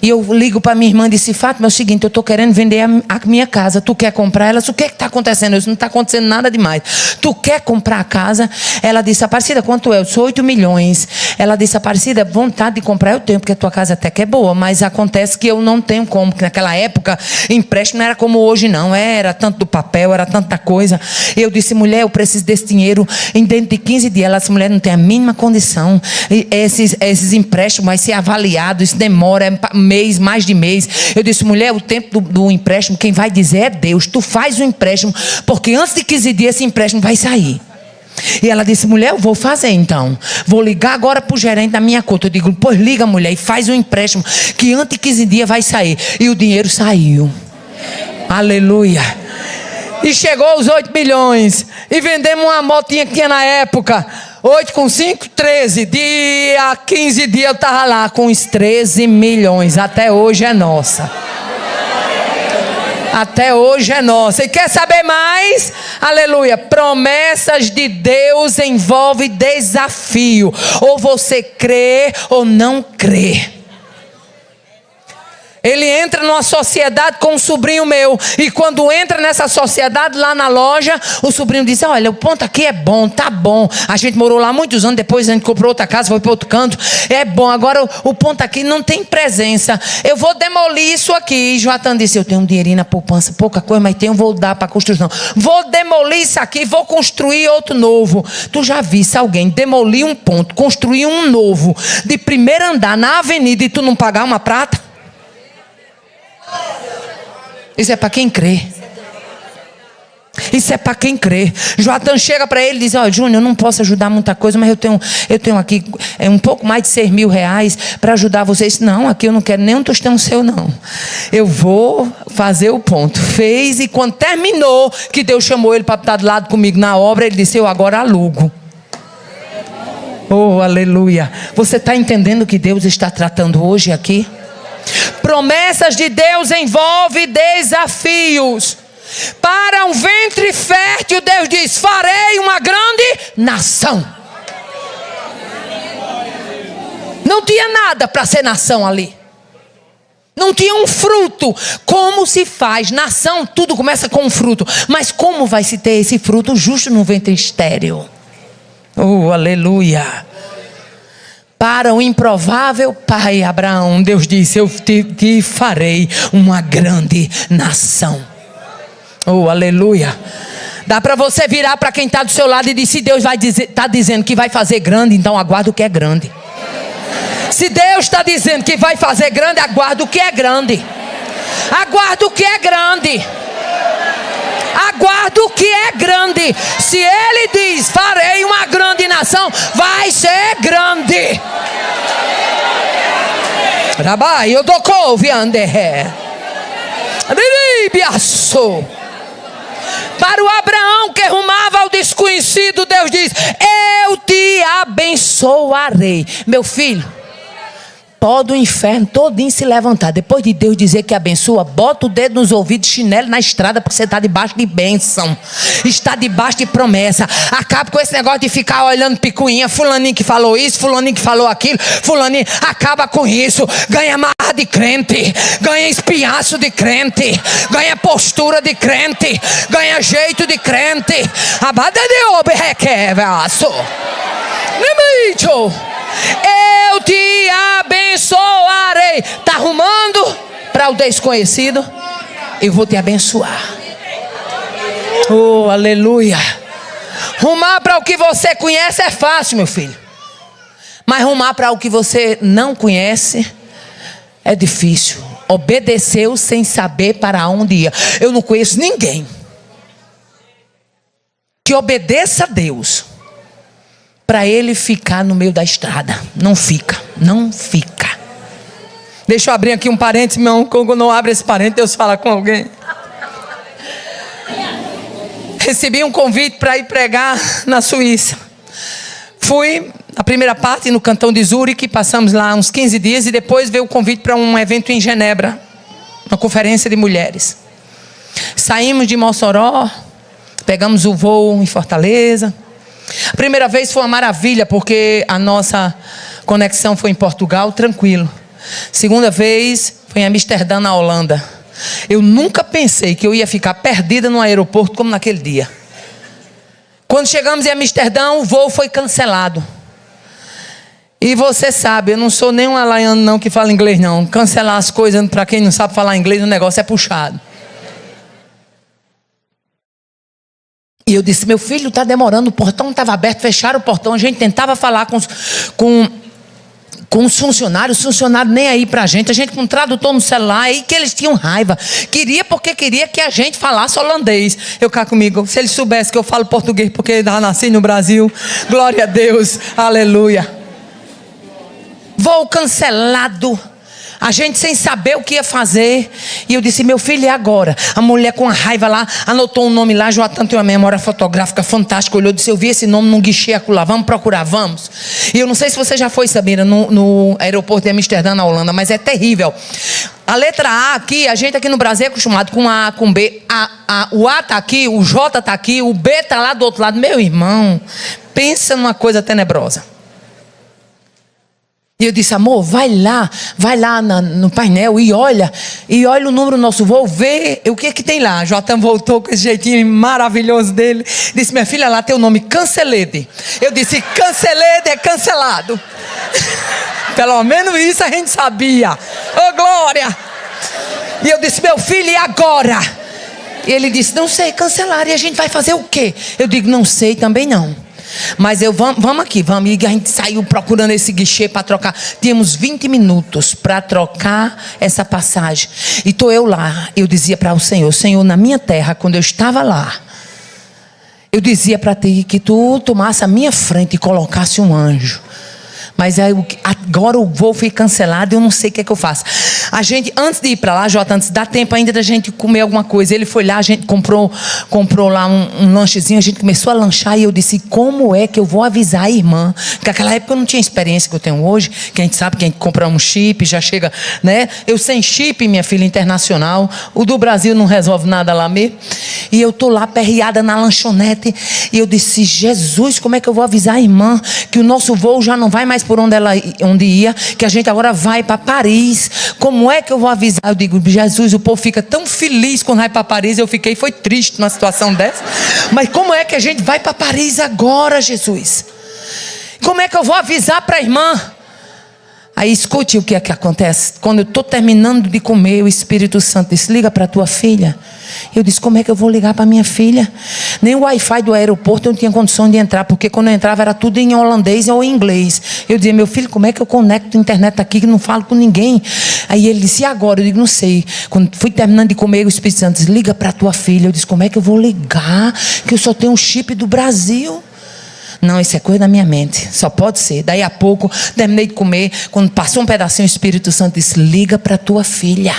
E eu ligo para minha irmã e disse: Fátima, é o seguinte, eu estou querendo vender a minha casa. Tu quer comprar? Ela disse: o que está acontecendo? Eu disse: não está acontecendo nada demais. Tu quer comprar a casa? Ela disse: Aparecida, quanto é? Eu disse: 8 milhões. Ela disse: Aparecida, vontade de comprar eu tenho, porque a tua casa até que é boa, mas acontece que eu não tenho como, porque naquela época empréstimo não era como hoje não, era tanto do papel, era tanta coisa. Eu disse: mulher, eu preciso desse dinheiro em dentro de 15 dias. Ela disse: mulher, não tem a mínima condição. Esses empréstimos vai ser avaliado, isso demora mês, mais de mês. Eu disse: mulher, o tempo do empréstimo, quem vai dizer é Deus. Tu faz o empréstimo, porque antes de 15 dias esse empréstimo vai sair. E ela disse: mulher, eu vou fazer então. Vou ligar agora para o gerente da minha conta. Eu digo: pois liga, mulher, e faz o empréstimo, que antes de 15 dias vai sair. E o dinheiro saiu. Aleluia. E chegou os 8 milhões. E vendemos uma motinha que tinha na época. 8 com 5, 13. Dia 15 dias eu estava lá com os 13 milhões. Até hoje é nossa. Até hoje é nossa. E quer saber mais? Aleluia. Promessas de Deus envolvem desafio. Ou você crê ou não crê. Ele entra numa sociedade com um sobrinho meu. E quando entra nessa sociedade lá na loja, o sobrinho diz: olha, o ponto aqui é bom, tá bom. A gente morou lá muitos anos, depois a gente comprou outra casa, foi para outro canto. É bom, agora o ponto aqui não tem presença. Eu vou demolir isso aqui. E Joatan disse: eu tenho um dinheirinho na poupança, pouca coisa, mas vou dar para construção. Vou demolir isso aqui, vou construir outro novo. Tu já viste alguém demolir um ponto, construir um novo, de primeiro andar na avenida e tu não pagar uma prata? Isso é para quem crê. Isso é para quem crê. Joatan chega para ele e diz: olha, Júnior, eu não posso ajudar muita coisa, mas eu tenho aqui um pouco mais de 6 mil reais para ajudar vocês. Não, aqui eu não quero nem um tostão seu não. Eu vou fazer o ponto. Fez, e quando terminou, que Deus chamou ele para estar do lado comigo na obra, ele disse: eu agora alugo. Oh, aleluia. Você está entendendo o que Deus está tratando hoje aqui? Promessas de Deus envolvem desafios. Para um ventre fértil, Deus diz: farei uma grande nação. Não tinha nada para ser nação ali. Não tinha um fruto. Como se faz nação? Tudo começa com um fruto. Mas como vai se ter esse fruto justo no ventre estéril? Oh, aleluia. Para o improvável pai Abraão, Deus disse: eu te farei uma grande nação. Oh, aleluia. Dá para você virar para quem está do seu lado e dizer: se Deus está dizendo que vai fazer grande, então aguarda o que é grande. Se Deus está dizendo que vai fazer grande, aguarda o que é grande. Aguarda o que é grande. Aguarda o que é grande. Se Ele diz: farei uma grande nação, vai ser grande. Rabai, eu dou couve anderré. Para o Abraão que rumava ao desconhecido, Deus diz: eu te abençoarei. Meu filho, pode o inferno todinho se levantar. Depois de Deus dizer que abençoa, bota o dedo nos ouvidos, chinelo na estrada, porque você está debaixo de bênção. Está debaixo de promessa. Acaba com esse negócio de ficar olhando picuinha. Fulaninho que falou isso, fulaninho que falou aquilo, fulaninho. Acaba com isso. Ganha marra de crente, ganha espinhaço de crente, ganha postura de crente, ganha jeito de crente. Abada de obe requevaço. Eu te abençoarei. Está arrumando para o desconhecido? Eu vou te abençoar. Oh, aleluia. Rumar para o que você conhece é fácil, meu filho. Mas rumar para o que você não conhece é difícil. Obedeceu sem saber para onde ia. Eu não conheço ninguém que obedeça a Deus para ele ficar no meio da estrada. Não fica, não fica. Deixa eu abrir aqui um parênteses, meu irmão. Quando não abre esse parênteses, Deus fala com alguém. Recebi um convite para ir pregar na Suíça. Fui a primeira parte no cantão de Zurique, passamos lá uns 15 dias e depois veio o convite para um evento em Genebra, uma conferência de mulheres. Saímos de Mossoró, pegamos o voo em Fortaleza. A primeira vez foi uma maravilha, porque a nossa conexão foi em Portugal, tranquilo. Segunda vez foi em Amsterdã, na Holanda. Eu nunca pensei que eu ia ficar perdida no aeroporto como naquele dia. Quando chegamos em Amsterdã, o voo foi cancelado. E você sabe, eu não sou nem um alaiano não que fala inglês não. Cancelar as coisas, para quem não sabe falar inglês, o negócio é puxado. E eu disse: meu filho, está demorando, o portão estava aberto, fecharam o portão. A gente tentava falar com os funcionários, nem aí pra gente. A gente com um tradutor no celular, aí que eles tinham raiva. Porque queria que a gente falasse holandês. Eu cá comigo, se eles soubessem que eu falo português porque eu nasci no Brasil, glória a Deus, aleluia. Voo cancelado. A gente sem saber o que ia fazer. E eu disse: meu filho, e agora? A mulher com a raiva lá, anotou um nome lá. Joatan tem uma memória fotográfica fantástica. Olhou e disse: eu vi esse nome num guichê acolá. Vamos procurar, vamos. E eu não sei se você já foi, Sabina, no aeroporto de Amsterdã, na Holanda, mas é terrível. A letra A aqui, a gente aqui no Brasil é acostumado com A, com B. O A está aqui, o J está aqui, o B está lá do outro lado. Meu irmão, pensa numa coisa tenebrosa. E eu disse: amor, vai lá no painel e olha o número do nosso voo, vê o que tem lá. Jotam voltou com esse jeitinho maravilhoso dele, disse: minha filha, lá tem o nome Cancelede. Eu disse: Cancelede é cancelado. Pelo menos isso a gente sabia. Oh, glória. E eu disse: meu filho, e agora? E ele disse: não sei, cancelaram. E a gente vai fazer o quê? Eu digo: não sei também não. Mas vamos aqui, vamos. E a gente saiu procurando esse guichê para trocar. Tínhamos 20 minutos para trocar essa passagem. E estou eu lá. Eu dizia para o Senhor: Senhor, na minha terra, quando eu estava lá, eu dizia para ti que tu tomasse a minha frente e colocasse um anjo. Mas aí, agora o voo foi cancelado e eu não sei o que é que eu faço. A gente, antes de ir para lá, Jota, antes dá tempo ainda da gente comer alguma coisa. Ele foi lá, a gente comprou lá um lanchezinho, a gente começou a lanchar e eu disse: como é que eu vou avisar a irmã? Porque naquela época eu não tinha a experiência que eu tenho hoje, que a gente sabe que a gente compra um chip, já chega, né? Eu sem chip, minha filha, internacional. O do Brasil não resolve nada lá mesmo. E eu tô lá perreada na lanchonete e eu disse: Jesus, como é que eu vou avisar a irmã que o nosso voo já não vai mais por onde ia, que a gente agora vai para Paris? Como é que eu vou avisar? Eu digo: Jesus, o povo fica tão feliz quando vai para Paris. Eu foi triste numa situação dessa. Mas como é que a gente vai para Paris agora, Jesus? Como é que eu vou avisar para a irmã? Aí escute o que é que acontece. Quando eu estou terminando de comer, o Espírito Santo disse: liga para a tua filha. Eu disse: como é que eu vou ligar para minha filha? Nem o Wi-Fi do aeroporto eu não tinha condição de entrar, porque quando eu entrava era tudo em holandês ou em inglês. Eu dizia: meu filho, como é que eu conecto a internet aqui que não falo com ninguém? Aí ele disse: e agora? Eu digo: não sei. Quando fui terminando de comer, o Espírito Santo disse: liga para a tua filha. Eu disse: como é que eu vou ligar? Que eu só tenho um chip do Brasil. Não, isso é coisa da minha mente, só pode ser. Daí a pouco, terminei de comer, quando passou um pedacinho, o Espírito Santo disse: liga para tua filha.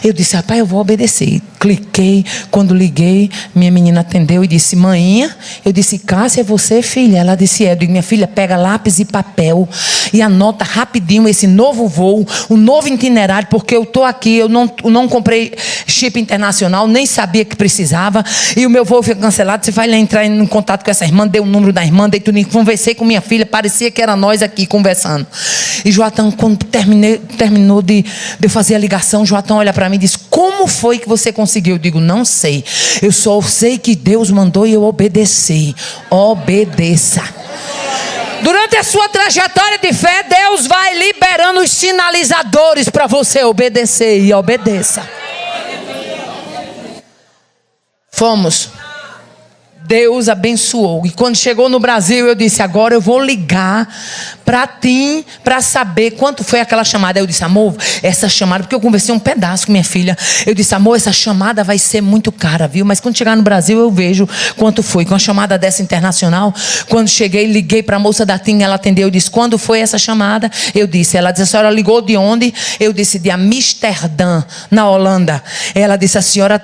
Eu disse: rapaz, eu vou obedecer. Cliquei, quando liguei, minha menina atendeu e disse: maninha. Eu disse: Cássia, é você, filha? Ela disse: é. Eu digo: minha filha, pega lápis e papel e anota rapidinho esse novo voo, o novo itinerário, porque eu estou aqui, eu não comprei chip internacional, nem sabia que precisava, e o meu voo foi cancelado. Você vai lá entrar em contato com essa irmã, dei o número da irmã, dei tudo, conversei com minha filha, parecia que era nós aqui conversando. E Joatão, quando terminou de eu fazer a ligação, Joatão olha para mim e diz: como foi que você conseguiu? Eu digo: não sei, eu só sei que Deus mandou e eu obedeci. Obedeça. Durante a sua trajetória de fé, Deus vai liberando os sinalizadores para você obedecer, e obedeça. Fomos. Deus abençoou. E quando chegou no Brasil, eu disse: agora eu vou ligar para ti, para saber quanto foi aquela chamada. Eu disse: amor, essa chamada, porque eu conversei um pedaço com minha filha. Eu disse: amor, essa chamada vai ser muito cara, viu? Mas quando chegar no Brasil eu vejo quanto foi. Com a chamada dessa internacional, quando cheguei, liguei para a moça da TIM, ela atendeu. Eu disse: quando foi essa chamada? Eu disse. Ela disse: a senhora ligou de onde? Eu disse: de Amsterdã, na Holanda. Ela disse: a senhora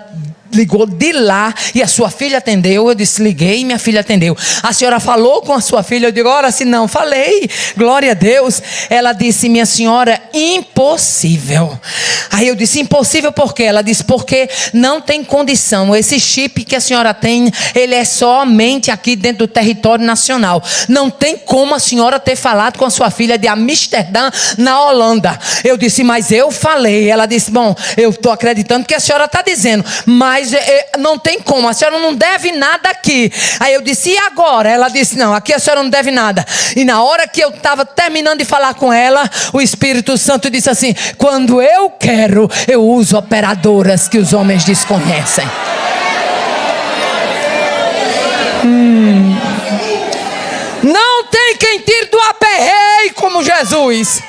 ligou de lá e a sua filha atendeu? Eu disse: liguei e minha filha atendeu. A senhora falou com a sua filha? Eu digo: ora, se não, falei, glória a Deus. Ela disse: minha senhora, impossível. Aí eu disse: impossível por quê? Ela disse: porque não tem condição, esse chip que a senhora tem, ele é somente aqui dentro do território nacional, não tem como a senhora ter falado com a sua filha de Amsterdã, na Holanda. Eu disse: mas eu falei. Ela disse: bom, eu estou acreditando que a senhora está dizendo, mas não tem como, a senhora não deve nada aqui. Aí eu disse: e agora? Ela disse: não, aqui a senhora não deve nada. E na hora que eu estava terminando de falar com ela, o Espírito Santo disse assim: quando eu quero, eu uso operadoras que os homens desconhecem. Não tem quem tire do aperreio como Jesus.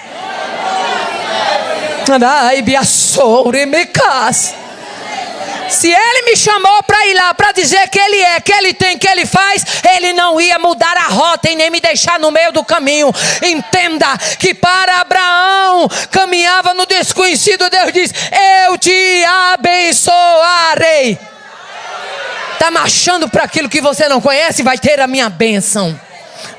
Se ele me chamou para ir lá, para dizer que ele é, que ele tem, que ele faz, ele não ia mudar a rota e nem me deixar no meio do caminho. Entenda que para Abraão caminhava no desconhecido, Deus diz: eu te abençoarei. Está marchando para aquilo que você não conhece, vai ter a minha bênção.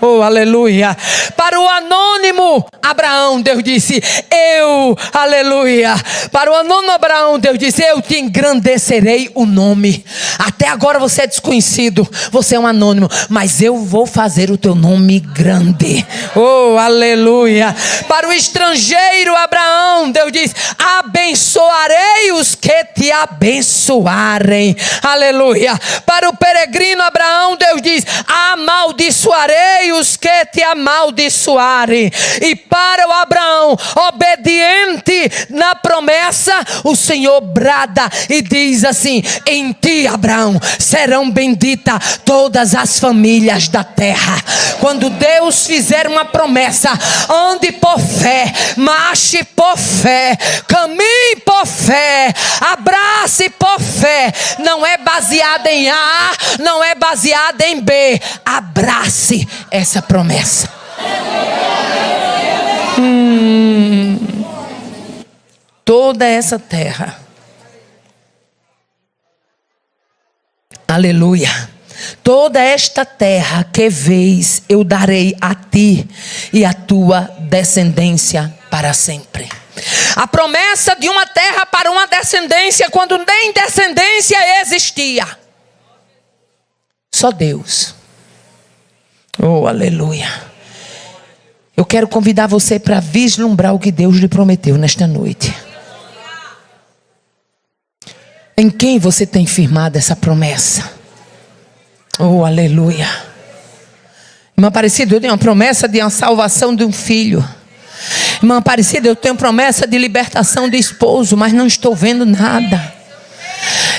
Oh, aleluia. Para o anônimo Abraão, Deus disse: eu, aleluia. Para o anônimo Abraão, Deus disse: eu te engrandecerei o nome. Até agora você é desconhecido, você é um anônimo, mas eu vou fazer o teu nome grande. Oh, aleluia. Para o estrangeiro Abraão, Deus diz: abençoarei os que te abençoarem. Aleluia. Para o peregrino Abraão, Deus diz: amaldiçoarei os que te amaldiçoarem. E para o Abraão obediente na promessa, o Senhor brada e diz assim: em ti, Abraão, serão benditas todas as famílias da terra. Quando Deus fizer uma promessa, ande por fé, marche por fé, caminhe por fé, abrace por fé. Não é baseada em A, não é baseada em B. Abrace essa promessa. Toda essa terra, aleluia, toda esta terra que vês eu darei a ti e a tua descendência para sempre. A promessa de uma terra para uma descendência, quando nem descendência existia. Só Deus. Oh, aleluia. Eu quero convidar você para vislumbrar o que Deus lhe prometeu nesta noite. Em quem você tem firmado essa promessa? Oh, aleluia. Irmã Aparecida, eu tenho uma promessa de uma salvação de um filho. Irmã Aparecida, eu tenho promessa de libertação de esposo, mas não estou vendo nada.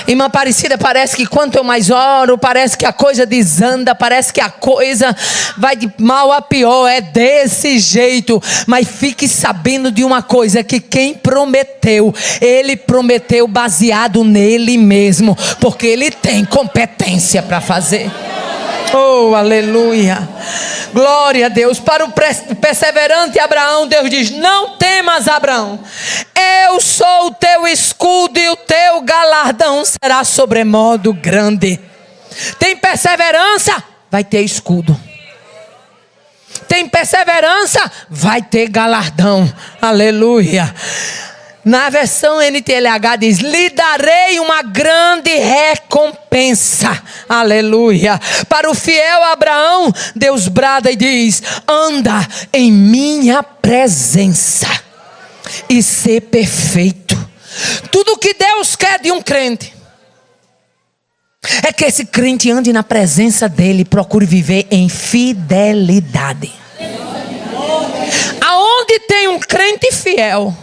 Irmã Aparecida, parece que quanto eu mais oro, parece que a coisa desanda, parece que a coisa vai de mal a pior, é desse jeito. Mas fique sabendo de uma coisa, que quem prometeu, ele prometeu baseado nele mesmo, porque ele tem competência para fazer. Oh, aleluia, glória a Deus. Para o perseverante Abraão, Deus diz: não temas, Abraão, eu sou o teu escudo e o teu galardão será sobremodo grande. Tem perseverança, vai ter escudo. Tem perseverança, vai ter galardão. Aleluia. Na versão NTLH diz: lhe darei uma grande recompensa. Aleluia. Para o fiel Abraão, Deus brada e diz: anda em minha presença e ser perfeito. Tudo que Deus quer de um crente é que esse crente ande na presença dele, procure viver em fidelidade. Aonde tem um crente fiel,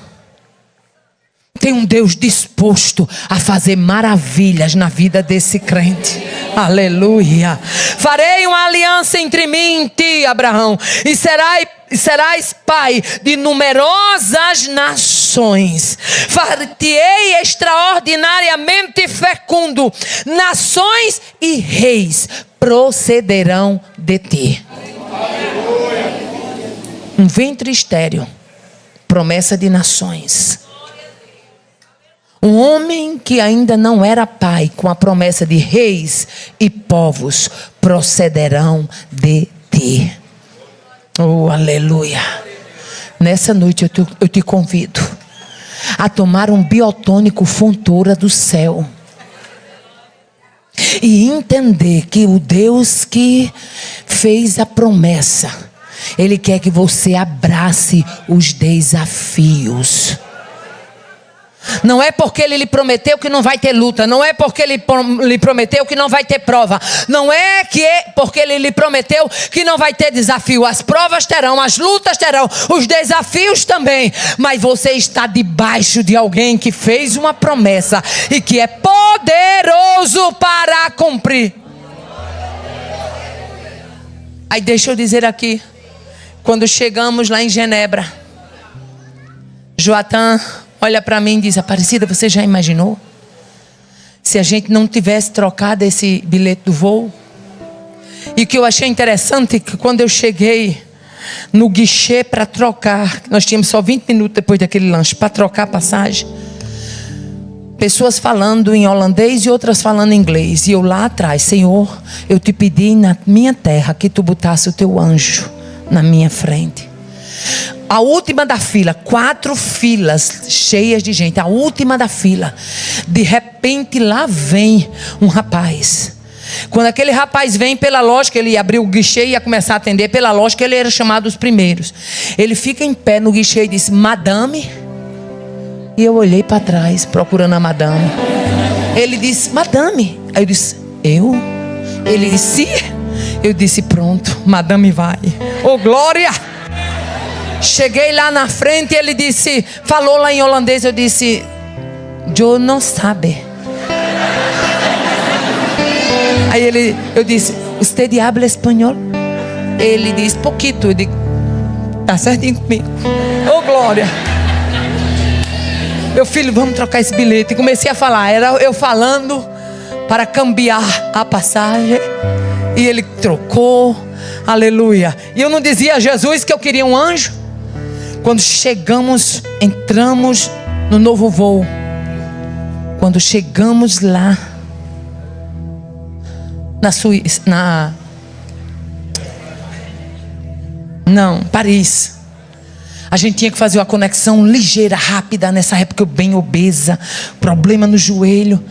tem um Deus disposto a fazer maravilhas na vida desse crente. Aleluia. Farei uma aliança entre mim e ti, Abraão, e serás pai de numerosas nações. Far-te-ei extraordinariamente fecundo. Nações e reis procederão de ti. Um ventre estéril, promessa de nações. Um homem que ainda não era pai, com a promessa de reis e povos procederão de ti. Oh, aleluia. Nessa noite eu te convido a tomar um biotônico Fontoura do céu e entender que o Deus que fez a promessa, Ele quer que você abrace os desafios. Não é porque Ele lhe prometeu que não vai ter luta. Não é porque Ele lhe prometeu que não vai ter prova. Não é porque Ele lhe prometeu que não vai ter desafio. As provas terão, as lutas terão, os desafios também. Mas você está debaixo de alguém que fez uma promessa e que é poderoso para cumprir. Aí deixa eu dizer aqui, quando chegamos lá em Genebra, Joatan olha para mim e diz: Aparecida, você já imaginou se a gente não tivesse trocado esse bilhete do voo? E o que eu achei interessante é que quando eu cheguei no guichê para trocar, nós tínhamos só 20 minutos depois daquele lanche para trocar a passagem, pessoas falando em holandês e outras falando em inglês, e eu lá atrás: Senhor, eu te pedi na minha terra que tu botasse o teu anjo na minha frente. A última da fila, 4 filas cheias de gente, a última da fila. De repente lá vem um rapaz. Quando aquele rapaz vem, pela lógica, ele abriu o guichê e ia começar a atender. Pela lógica, ele era chamado os primeiros. Ele fica em pé no guichê e disse: Madame. E eu olhei para trás procurando a madame. Ele disse: Madame. Aí eu disse: eu? Ele disse: sim. Eu disse: pronto, madame vai. Oh, glória! Cheguei lá na frente e ele disse, falou lá em holandês, eu disse: eu não sabe. Aí eu disse: usted habla espanhol? Ele disse: pouquito. Eu digo: tá certinho comigo. Oh, glória! Meu filho, vamos trocar esse bilhete. E comecei a falar, era eu falando para cambiar a passagem. E ele trocou, aleluia. E eu não dizia a Jesus que eu queria um anjo? Quando chegamos, entramos no novo voo. Quando chegamos lá na Suíça, Paris, a gente tinha que fazer uma conexão ligeira, rápida. Nessa época eu bem obesa, problema no joelho.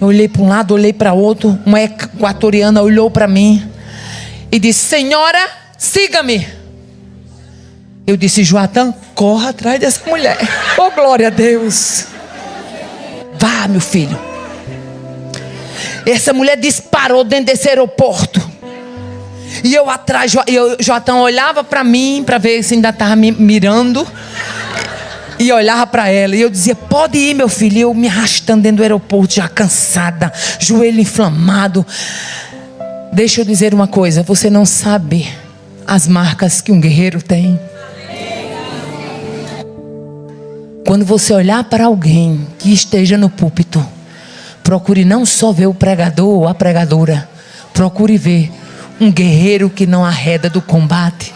Eu olhei para um lado, olhei para outro. Uma equatoriana olhou para mim e disse: senhora, siga-me. Eu disse: Joatan, corra atrás dessa mulher. Oh, glória a Deus. Vá, meu filho. Essa mulher disparou dentro desse aeroporto. E eu atrás, Jotão olhava para mim, para ver se ainda estava me mirando. E olhava para ela, e eu dizia, pode ir, meu filho. E eu me arrastando dentro do aeroporto, já cansada, joelho inflamado. Deixa eu dizer uma coisa, você não sabe as marcas que um guerreiro tem. Quando você olhar para alguém que esteja no púlpito, procure não só ver o pregador ou a pregadora, procure ver um guerreiro que não arreda do combate.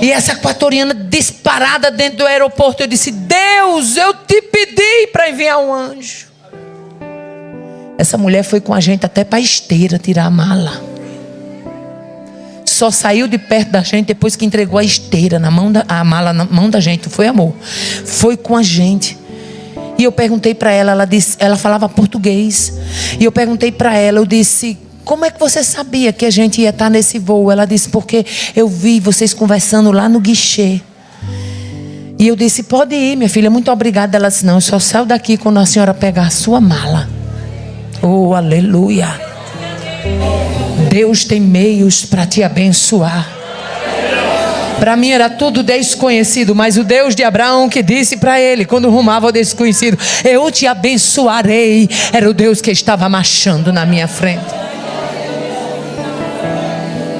E essa equatoriana disparada dentro do aeroporto, eu disse, Deus, eu te pedi para enviar um anjo. Essa mulher foi com a gente até para a esteira tirar a mala. Só saiu de perto da gente depois que entregou a esteira a mala na mão da gente. Não foi, amor? Foi com a gente. E eu perguntei para ela, ela falava português. E eu perguntei para ela, eu disse, como é que você sabia que a gente ia estar nesse voo? Ela disse, porque eu vi vocês conversando lá no guichê. E eu disse, pode ir, minha filha, muito obrigada. Ela disse, não, eu só saio daqui quando a senhora pegar a sua mala. Oh, aleluia. Deus tem meios para te abençoar. Para mim era tudo desconhecido, mas o Deus de Abraão que disse para ele, quando rumava ao desconhecido, eu te abençoarei, era o Deus que estava marchando na minha frente.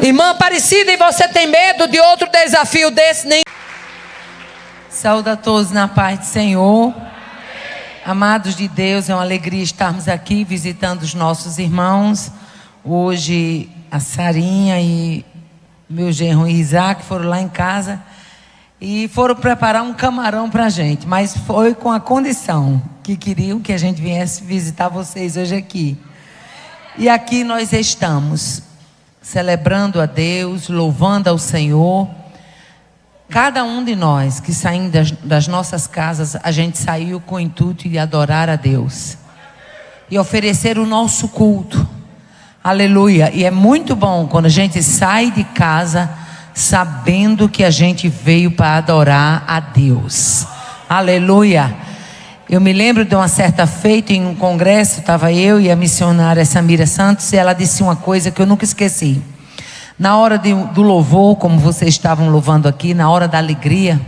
Irmã Aparecida, e você tem medo de outro desafio desse? Nem... Saúde a todos na paz do Senhor. Amados de Deus, é uma alegria estarmos aqui visitando os nossos irmãos. Hoje a Sarinha e meu genro Isaac foram lá em casa e foram preparar um camarão para a gente, mas foi com a condição que queriam que a gente viesse visitar vocês hoje aqui. E aqui nós estamos celebrando a Deus, louvando ao Senhor. Cada um de nós que saímos das nossas casas, a gente saiu com o intuito de adorar a Deus e oferecer o nosso culto. Aleluia. E é muito bom quando a gente sai de casa sabendo que a gente veio para adorar a Deus. Aleluia. Eu me lembro de uma certa feita em um congresso, estava eu e a missionária Samira Santos, e ela disse uma coisa que eu nunca esqueci. Na hora do louvor, como vocês estavam louvando aqui, na hora da alegria,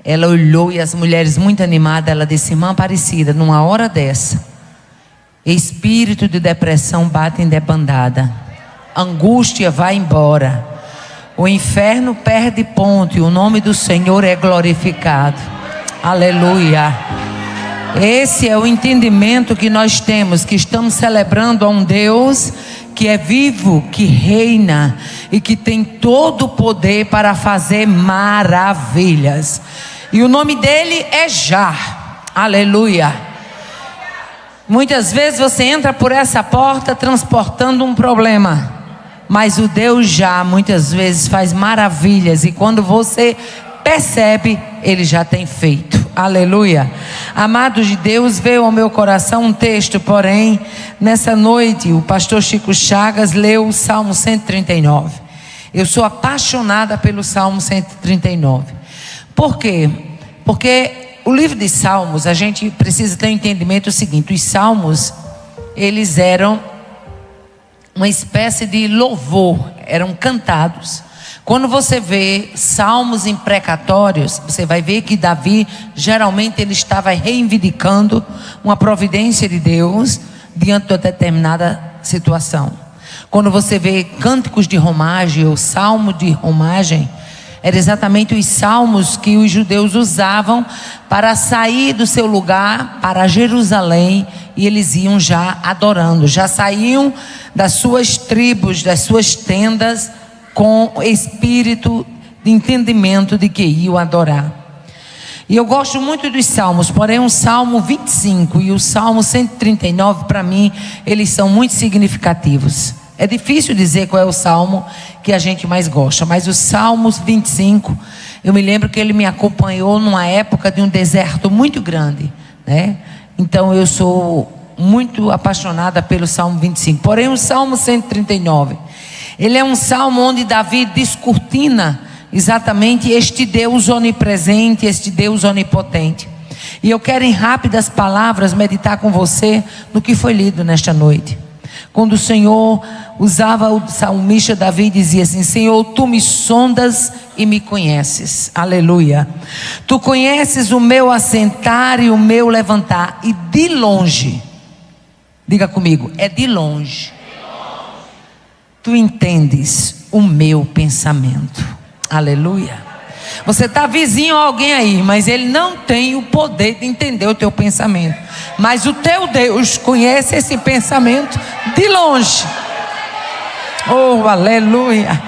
ela olhou e as mulheres muito animadas, ela disse, irmã Aparecida, numa hora dessa, espírito de depressão bate em debandada, angústia vai embora, o inferno perde ponto e o nome do Senhor é glorificado. Aleluia. Esse é o entendimento que nós temos, que estamos celebrando a um Deus que é vivo, que reina e que tem todo o poder para fazer maravilhas. E o nome dele é Já. Aleluia. Muitas vezes você entra por essa porta transportando um problema, mas o Deus Já muitas vezes faz maravilhas, e quando você percebe, ele já tem feito. Aleluia. Amados de Deus, veio ao meu coração um texto, porém nessa noite o pastor Chico Chagas leu o Salmo 139. Eu sou apaixonada pelo Salmo 139. Por quê? Porque o livro de Salmos, a gente precisa ter um entendimento seguinte: os Salmos, eles eram uma espécie de louvor, eram cantados. Quando você vê salmos imprecatórios, você vai ver que Davi, geralmente ele estava reivindicando uma providência de Deus diante de uma determinada situação. Quando você vê cânticos de romagem, ou salmo de romagem, era exatamente os salmos que os judeus usavam para sair do seu lugar para Jerusalém, e eles iam já adorando, já saíam das suas tribos, das suas tendas, com espírito de entendimento de que iam adorar. E eu gosto muito dos salmos, porém o Salmo 25 e o Salmo 139, para mim, eles são muito significativos. É difícil dizer qual é o salmo que a gente mais gosta, mas o Salmo 25, eu me lembro que ele me acompanhou numa época de um deserto muito grande, né? Então eu sou muito apaixonada pelo Salmo 25. Porém o Salmo 139, ele é um salmo onde Davi descortina exatamente este Deus onipresente, este Deus onipotente. E eu quero, em rápidas palavras, meditar com você no que foi lido nesta noite. Quando o Senhor usava, o salmista Davi dizia assim: Senhor, tu me sondas e me conheces. Aleluia. Tu conheces o meu assentar e o meu levantar. E de longe, diga comigo, é de longe, tu entendes o meu pensamento. Aleluia. Você está vizinho a alguém aí, mas ele não tem o poder de entender o teu pensamento. Mas o teu Deus conhece esse pensamento de longe. Oh, aleluia.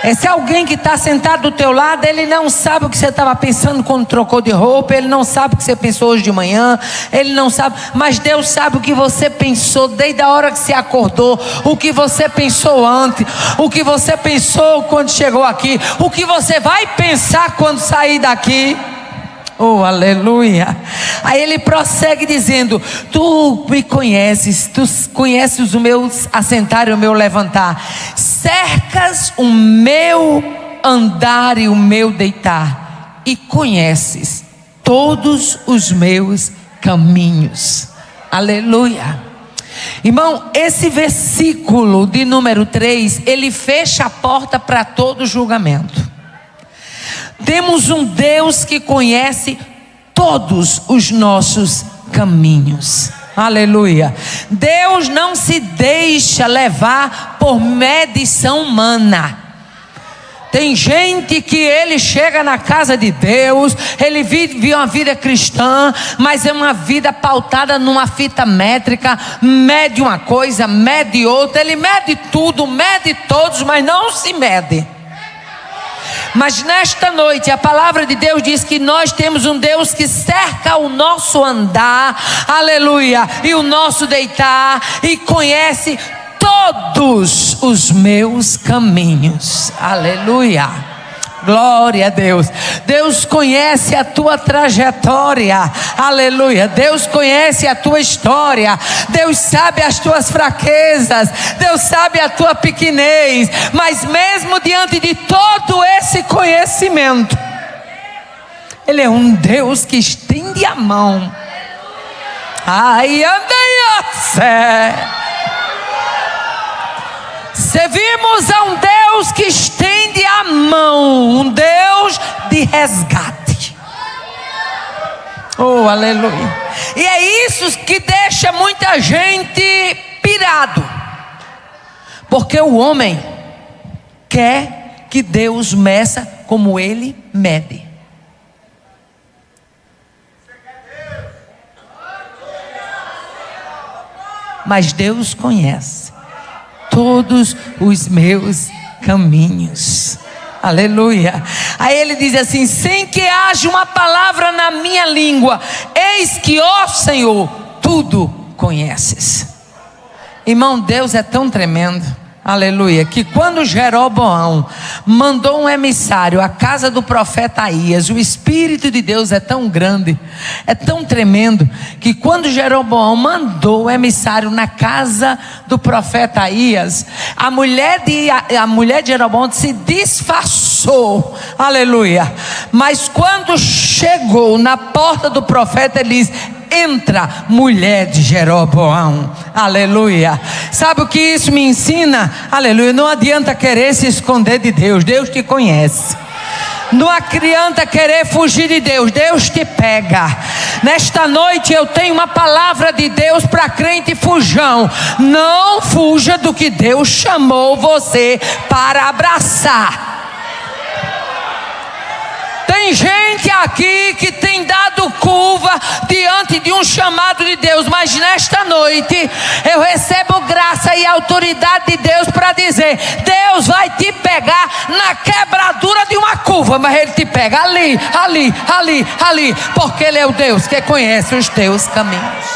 Esse alguém que está sentado do teu lado, ele não sabe o que você estava pensando quando trocou de roupa, ele não sabe o que você pensou hoje de manhã, ele não sabe, mas Deus sabe o que você pensou desde a hora que você acordou, o que você pensou antes, o que você pensou quando chegou aqui, o que você vai pensar quando sair daqui. Oh, aleluia. Aí ele prossegue dizendo: tu me conheces, tu conheces o meu assentar e o meu levantar, cercas o meu andar e o meu deitar, e conheces todos os meus caminhos. Aleluia. Irmão, esse versículo de número 3, ele fecha a porta para todo julgamento. Temos um Deus que conhece todos os nossos caminhos. Aleluia. Deus não se deixa levar por medição humana. Tem gente que ele chega na casa de Deus, ele vive uma vida cristã, mas é uma vida pautada numa fita métrica, mede uma coisa, mede outra, ele mede tudo, mede todos, mas não se mede. Mas nesta noite a palavra de Deus diz que nós temos um Deus que cerca o nosso andar, aleluia, e o nosso deitar, e conhece todos os meus caminhos. Aleluia. Glória a Deus. Deus conhece a tua trajetória. Aleluia. Deus conhece a tua história. Deus sabe as tuas fraquezas. Deus sabe a tua pequenez. Mas mesmo diante de todo esse conhecimento, Ele é um Deus que estende a mão. Ai, andei. Servimos a um Deus que estende a mão, um Deus de resgate. Oh, aleluia. E é isso que deixa muita gente pirado, porque o homem quer que Deus meça como ele mede. Mas Deus conhece todos os meus caminhos. Aleluia. Aí ele diz assim: sem que haja uma palavra na minha língua, eis que, ó Senhor, tudo conheces. Irmão, Deus é tão tremendo, aleluia, que quando Jeroboão mandou um emissário à casa do profeta Aías, o Espírito de Deus é tão grande, é tão tremendo, que quando Jeroboão mandou o emissário na casa do profeta Aías, a mulher de Jeroboão se disfarçou, aleluia, mas quando chegou na porta do profeta, ele diz: entra, mulher de Jeroboão. Aleluia. Sabe o que isso me ensina? Aleluia. Não adianta querer se esconder de Deus. Deus te conhece. Não adianta querer fugir de Deus. Deus te pega. Nesta noite eu tenho uma palavra de Deus para crente fujão. Não fuja do que Deus chamou você para abraçar. Tem gente aqui que tem dado curva diante de um chamado de Deus, mas nesta noite eu recebo graça e autoridade de Deus para dizer: Deus vai te pegar na quebradura de uma curva, mas Ele te pega ali, porque Ele é o Deus que conhece os teus caminhos.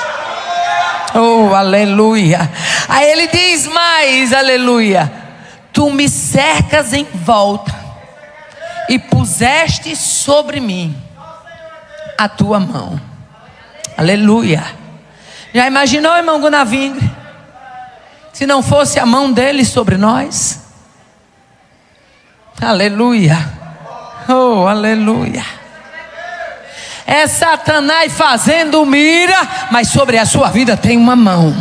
Oh, aleluia. Aí Ele diz mais, aleluia: tu me cercas em volta e puseste sobre mim a tua mão. Aleluia. Já imaginou, irmão Gunavingre, se não fosse a mão dele sobre nós? Aleluia. Oh, aleluia. É Satanás fazendo mira, mas sobre a sua vida tem uma mão.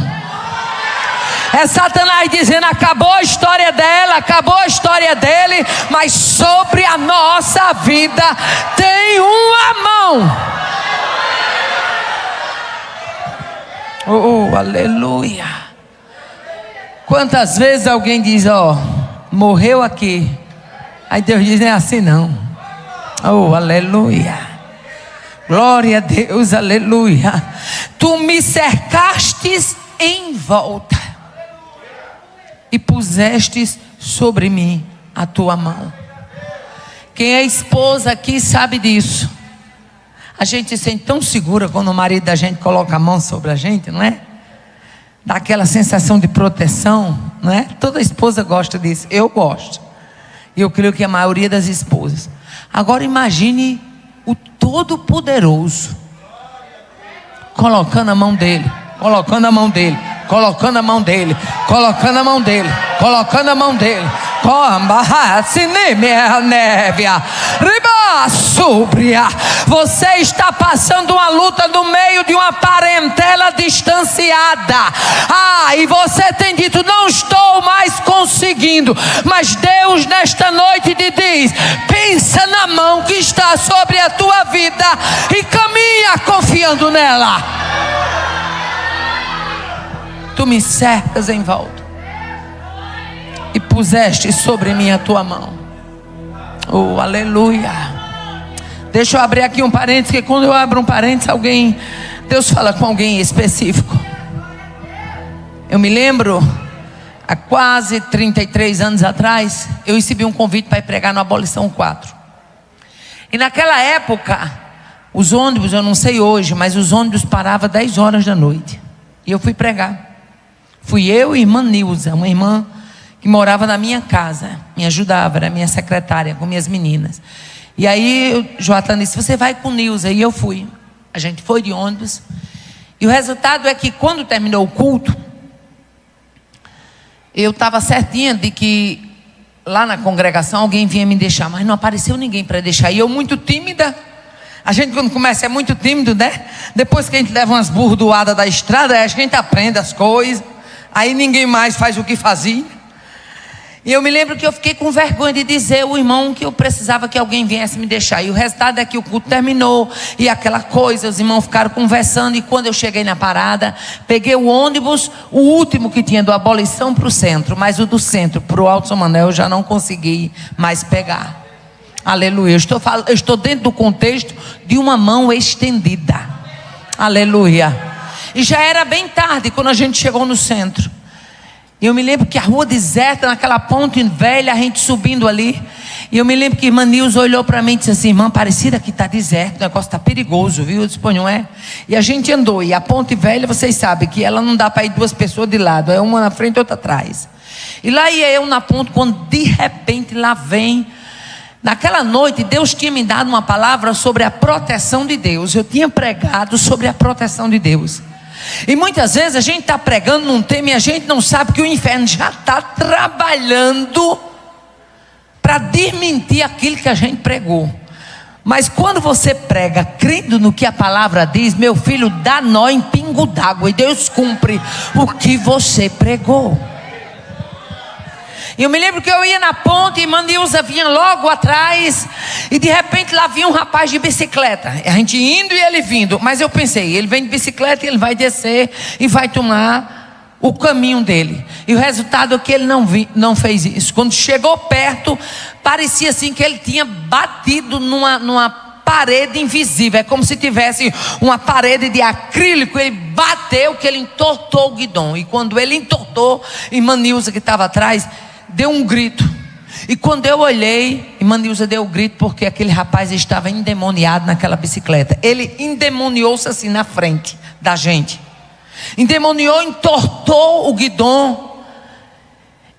É Satanás dizendo: acabou a história dela, acabou a história dele, mas sobre a nossa vida tem uma mão. Oh, aleluia. Quantas vezes alguém diz: ó, morreu aqui. Aí Deus diz: não é assim não. Oh, aleluia. Glória a Deus, aleluia. Tu me cercastes em volta e pusestes sobre mim a tua mão. Quem é esposa aqui sabe disso. A gente se sente tão segura quando o marido da gente coloca a mão sobre a gente, não é? Dá aquela sensação de proteção, não é? Toda esposa gosta disso, eu gosto. E eu creio que a maioria das esposas. Agora imagine o Todo-Poderoso colocando a mão dele, colocando a mão dele, colocando a mão dele, colocando a mão dele, colocando a mão dele. Você está passando uma luta no meio de uma parentela distanciada. E você tem dito: não estou mais conseguindo. Mas Deus nesta noite te diz: pensa na mão que está sobre a tua vida e caminha confiando nela. Tu me cercas em volta e puseste sobre mim a tua mão. Oh, aleluia. Deixa eu abrir aqui um parênteses, que quando eu abro um parênteses, Deus fala com alguém específico. Eu me lembro, há quase 33 anos atrás, eu recebi um convite para ir pregar no Abolição 4. E naquela época, os ônibus, eu não sei hoje, mas os ônibus paravam 10 horas da noite. E eu fui pregar. Fui eu e a irmã Nilza, uma irmã que morava na minha casa, me ajudava, era minha secretária com minhas meninas. E aí Joatan disse: você vai com Nilza? E eu fui. A gente foi de ônibus. E o resultado é que quando terminou o culto, eu estava certinha de que lá na congregação alguém vinha me deixar, mas não apareceu ninguém para deixar. E eu muito tímida. A gente quando começa é muito tímido, né? Depois que a gente leva umas burdoadas da estrada, acho que a gente aprende as coisas. Aí ninguém mais faz o que fazia. E eu me lembro que eu fiquei com vergonha de dizer ao irmão que eu precisava que alguém viesse me deixar. E o resultado é que o culto terminou. E aquela coisa, os irmãos ficaram conversando. E quando eu cheguei na parada, peguei o ônibus, o último que tinha do Abolição para o centro. Mas o do centro para o Alto São Manuel eu já não consegui mais pegar. Aleluia. Eu estou dentro do contexto de uma mão estendida. Aleluia. E já era bem tarde quando a gente chegou no centro. E eu me lembro que a rua deserta, naquela ponte velha, a gente subindo ali. E eu me lembro que a irmã Nilza olhou para mim e disse assim: irmã, parecida que está deserto, o negócio está perigoso, viu? Eu disse: pô, não é? E a gente andou, e a ponte velha, vocês sabem que ela não dá para ir duas pessoas de lado, é uma na frente e outra atrás. E lá ia eu na ponte, quando de repente lá vem. Naquela noite Deus tinha me dado uma palavra sobre a proteção de Deus. Eu tinha pregado sobre a proteção de Deus. E muitas vezes a gente está pregando num tema e a gente não sabe que o inferno já está trabalhando para desmentir aquilo que a gente pregou. Mas quando você prega crendo no que a palavra diz, meu filho, dá nó em pingo d'água e Deus cumpre o que você pregou. E eu me lembro que eu ia na ponte e a irmã Nilza vinha logo atrás. E de repente lá vinha um rapaz de bicicleta. A gente indo e ele vindo. Mas eu pensei: ele vem de bicicleta e ele vai descer e vai tomar o caminho dele. E o resultado é que ele não fez isso. Quando chegou perto, parecia assim que ele tinha batido numa parede invisível. É como se tivesse uma parede de acrílico. Ele bateu, que ele entortou o guidão. E quando ele entortou, a irmã Nilza, que estava atrás, deu um grito. E quando eu olhei, irmã Nilza deu um grito porque aquele rapaz estava endemoniado naquela bicicleta. Ele endemoniou-se assim na frente da gente. Endemoniou, entortou o guidão.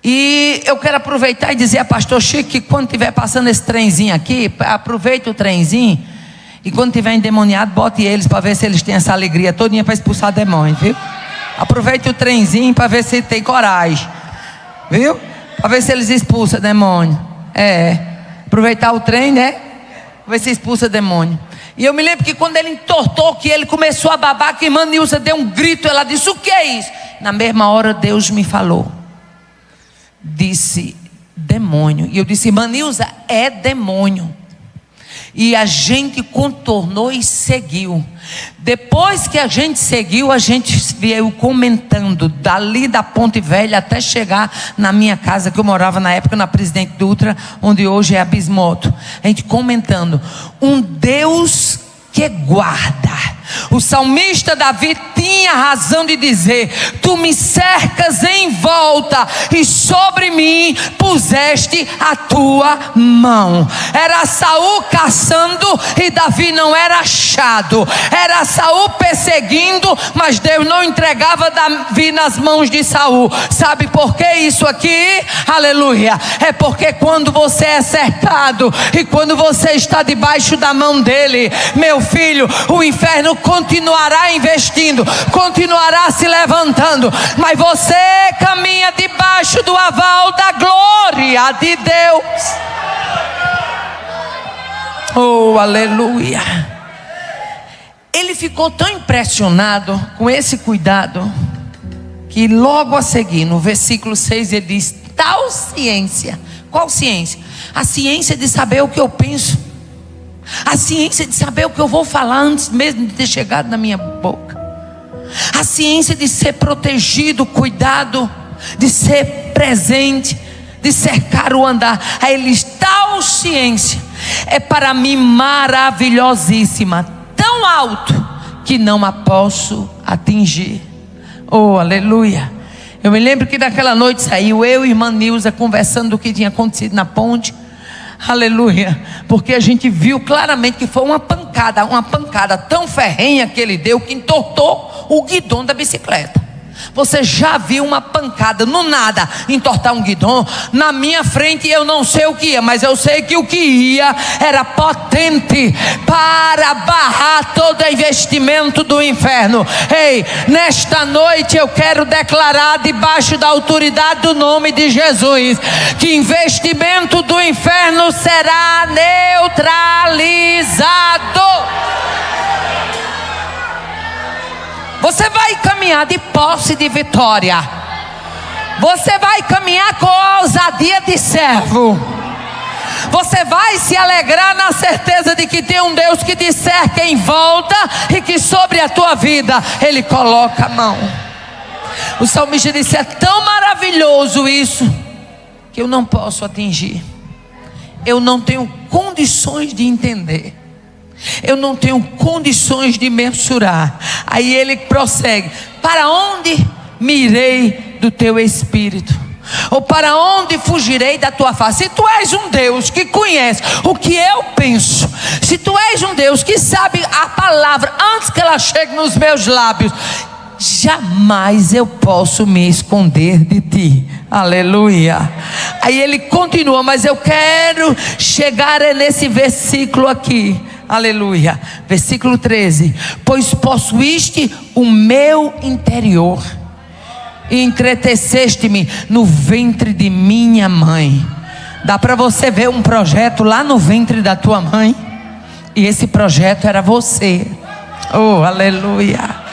E eu quero aproveitar e dizer a pastor Chico que quando estiver passando esse trenzinho aqui, aproveita o trenzinho. E quando estiver endemoniado, bote eles para ver se eles têm essa alegria todinha para expulsar demônio, viu? Aproveite o trenzinho para ver se tem coragem, viu? Para ver se eles expulsam demônio. Aproveitar o trem, né? Para ver se expulsa demônio. E eu me lembro que quando ele entortou, que ele começou a babar, que a irmã Nilza deu um grito. Ela disse: o que é isso? Na mesma hora Deus me falou. Disse: demônio. E eu disse: irmã Nilza, é demônio. E a gente contornou e seguiu. Depois que a gente seguiu, a gente veio comentando dali da Ponte Velha até chegar na minha casa, que eu morava na época na Presidente Dutra, onde hoje é a Bismoto. A gente comentando: um Deus que guarda. O salmista Davi tinha razão de dizer: tu me cercas em volta e sobre mim puseste a tua mão. Era Saul caçando e Davi não era achado. Era Saul perseguindo, mas Deus não entregava Davi nas mãos de Saul. Sabe por que isso aqui? Aleluia. É porque quando você é cercado e quando você está debaixo da mão dele, meu filho, o inferno continuará investindo, continuará se levantando, mas você caminha debaixo do aval da glória de Deus. Oh, aleluia. Ele ficou tão impressionado com esse cuidado, que logo a seguir, no versículo 6, ele diz: tal ciência. Qual ciência? A ciência de saber o que eu penso, a ciência de saber o que eu vou falar antes mesmo de ter chegado na minha boca, a ciência de ser protegido, cuidado, de ser presente, de cercar o andar. Aí ele diz: tal ciência é para mim maravilhosíssima, tão alto que não a posso atingir. Oh, aleluia. Eu me lembro que naquela noite saiu eu e a irmã Nilza conversando do que tinha acontecido na ponte. Aleluia, porque a gente viu claramente que foi uma pancada tão ferrenha que ele deu, que entortou o guidão da bicicleta. Você já viu uma pancada no nada entortar um guidão? Na minha frente eu não sei o que ia, mas eu sei que o que ia era potente para barrar todo investimento do inferno. Ei, nesta noite eu quero declarar, debaixo da autoridade do nome de Jesus, que investimento do inferno será neutralizado. Você vai caminhar de posse de vitória. Você vai caminhar com a ousadia de servo. Você vai se alegrar na certeza de que tem um Deus que te cerca em volta e que sobre a tua vida Ele coloca a mão. O salmista disse: é tão maravilhoso isso que eu não posso atingir. Eu não tenho condições de entender. Eu não tenho condições de mensurar. Aí ele prossegue: para onde me irei do teu espírito? Ou para onde fugirei da tua face? Se tu és um Deus que conhece o que eu penso, se tu és um Deus que sabe a palavra antes que ela chegue nos meus lábios, jamais eu posso me esconder de ti. Aleluia. Aí ele continua, mas eu quero chegar nesse versículo aqui. Aleluia. Versículo 13: pois possuíste o meu interior e entreteceste-me no ventre de minha mãe. Dá para você ver um projeto lá no ventre da tua mãe? E esse projeto era você. Oh, aleluia.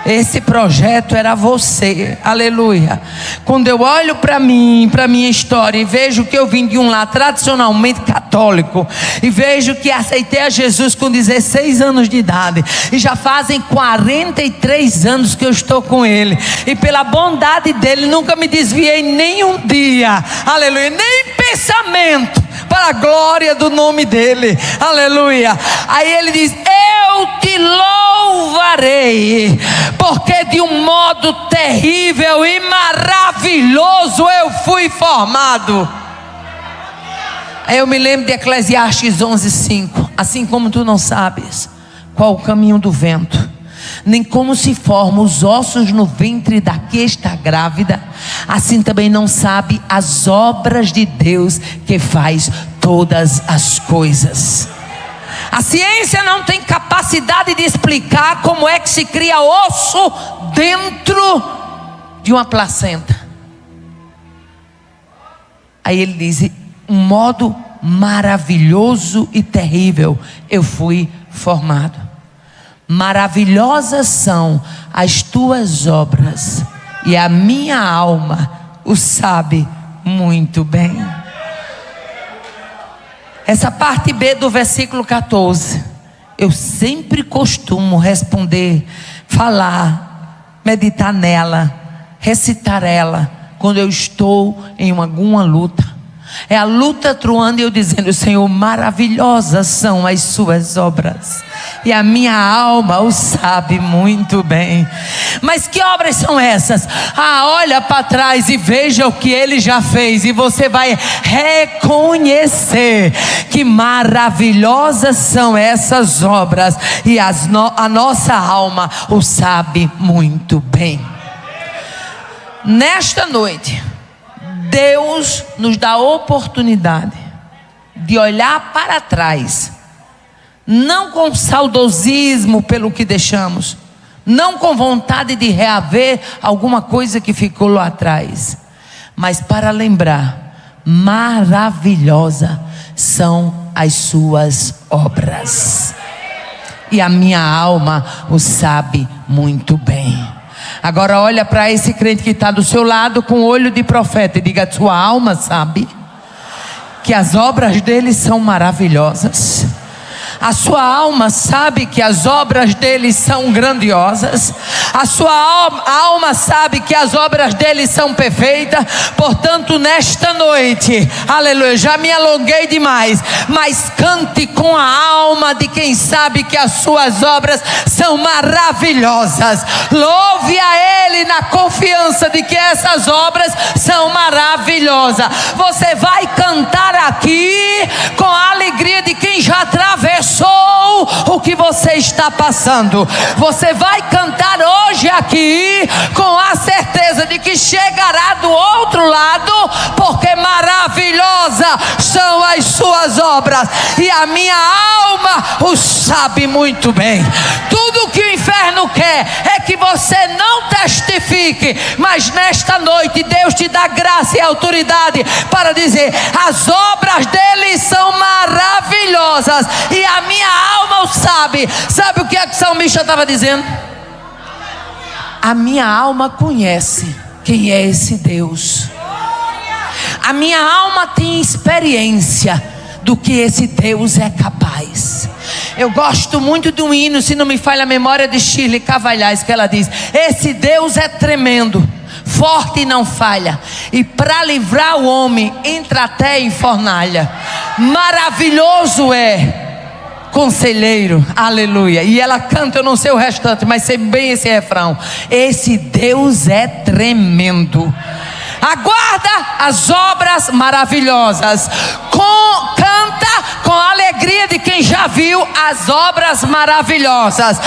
Esse projeto era você. Aleluia. Quando eu olho para mim, para minha história, e vejo que eu vim de um lar tradicionalmente católico, e vejo que aceitei a Jesus com 16 anos de idade, e já fazem 43 anos que eu estou com Ele, e pela bondade dEle nunca me desviei nem um dia. Aleluia. Nem pensamento, para a glória do nome dEle. Aleluia. Aí ele diz: eu te louvarei, porque de um modo terrível e maravilhoso eu fui formado. Aí eu me lembro de Eclesiastes 11:5. Assim como tu não sabes qual o caminho do vento, nem como se formam os ossos no ventre da que está grávida, assim também não sabe as obras de Deus que faz todas as coisas. A ciência não tem capacidade de explicar como é que se cria osso dentro de uma placenta. Aí ele diz: um modo maravilhoso e terrível eu fui formado. Maravilhosas são as tuas obras, e a minha alma o sabe muito bem. Essa parte B do versículo 14, eu sempre costumo responder, falar, meditar nela, recitar ela, quando eu estou em alguma luta. É a luta truando e eu dizendo: Senhor, maravilhosas são as suas obras, e a minha alma o sabe muito bem. Mas que obras são essas? Olha para trás e veja o que Ele já fez, e você vai reconhecer que maravilhosas são essas obras, e a nossa alma o sabe muito bem. Nesta noite, Deus nos dá a oportunidade de olhar para trás, não com saudosismo pelo que deixamos, não com vontade de reaver alguma coisa que ficou lá atrás, mas para lembrar: maravilhosa são as suas obras, e a minha alma o sabe muito bem. Agora olha para esse crente que está do seu lado com o olho de profeta e diga: sua alma sabe que as obras dele são maravilhosas. A sua alma sabe que as obras dele são grandiosas. A sua alma sabe que as obras dele são perfeitas. Portanto, nesta noite, aleluia, já me alonguei demais, mas cante com a alma de quem sabe que as suas obras são maravilhosas. Louve a Ele na confiança de que essas obras são maravilhosas. Você vai cantar aqui com a alegria de quem já atravessou o que você está passando. Você vai cantar hoje aqui com a certeza de que chegará do outro lado, porque maravilhosa são as suas obras, e a minha alma o sabe muito bem. Tudo que o inferno quer é que você não testifique, mas nesta noite Deus te dá graça e autoridade para dizer: as obras dele são maravilhosas, e a minha alma o sabe. Sabe o que o salmista estava dizendo? A minha alma conhece quem é esse Deus. A minha alma tem experiência do que esse Deus é capaz. Eu gosto muito de um hino, se não me falha a memória, de Shirley Cavalhais, que ela diz: esse Deus é tremendo, forte e não falha, e para livrar o homem entra até em fornalha. Maravilhoso é conselheiro, aleluia. E ela canta, eu não sei o restante, mas sei bem esse refrão: esse Deus é tremendo. Aguarda as obras maravilhosas. Canta com a alegria de quem já viu as obras maravilhosas.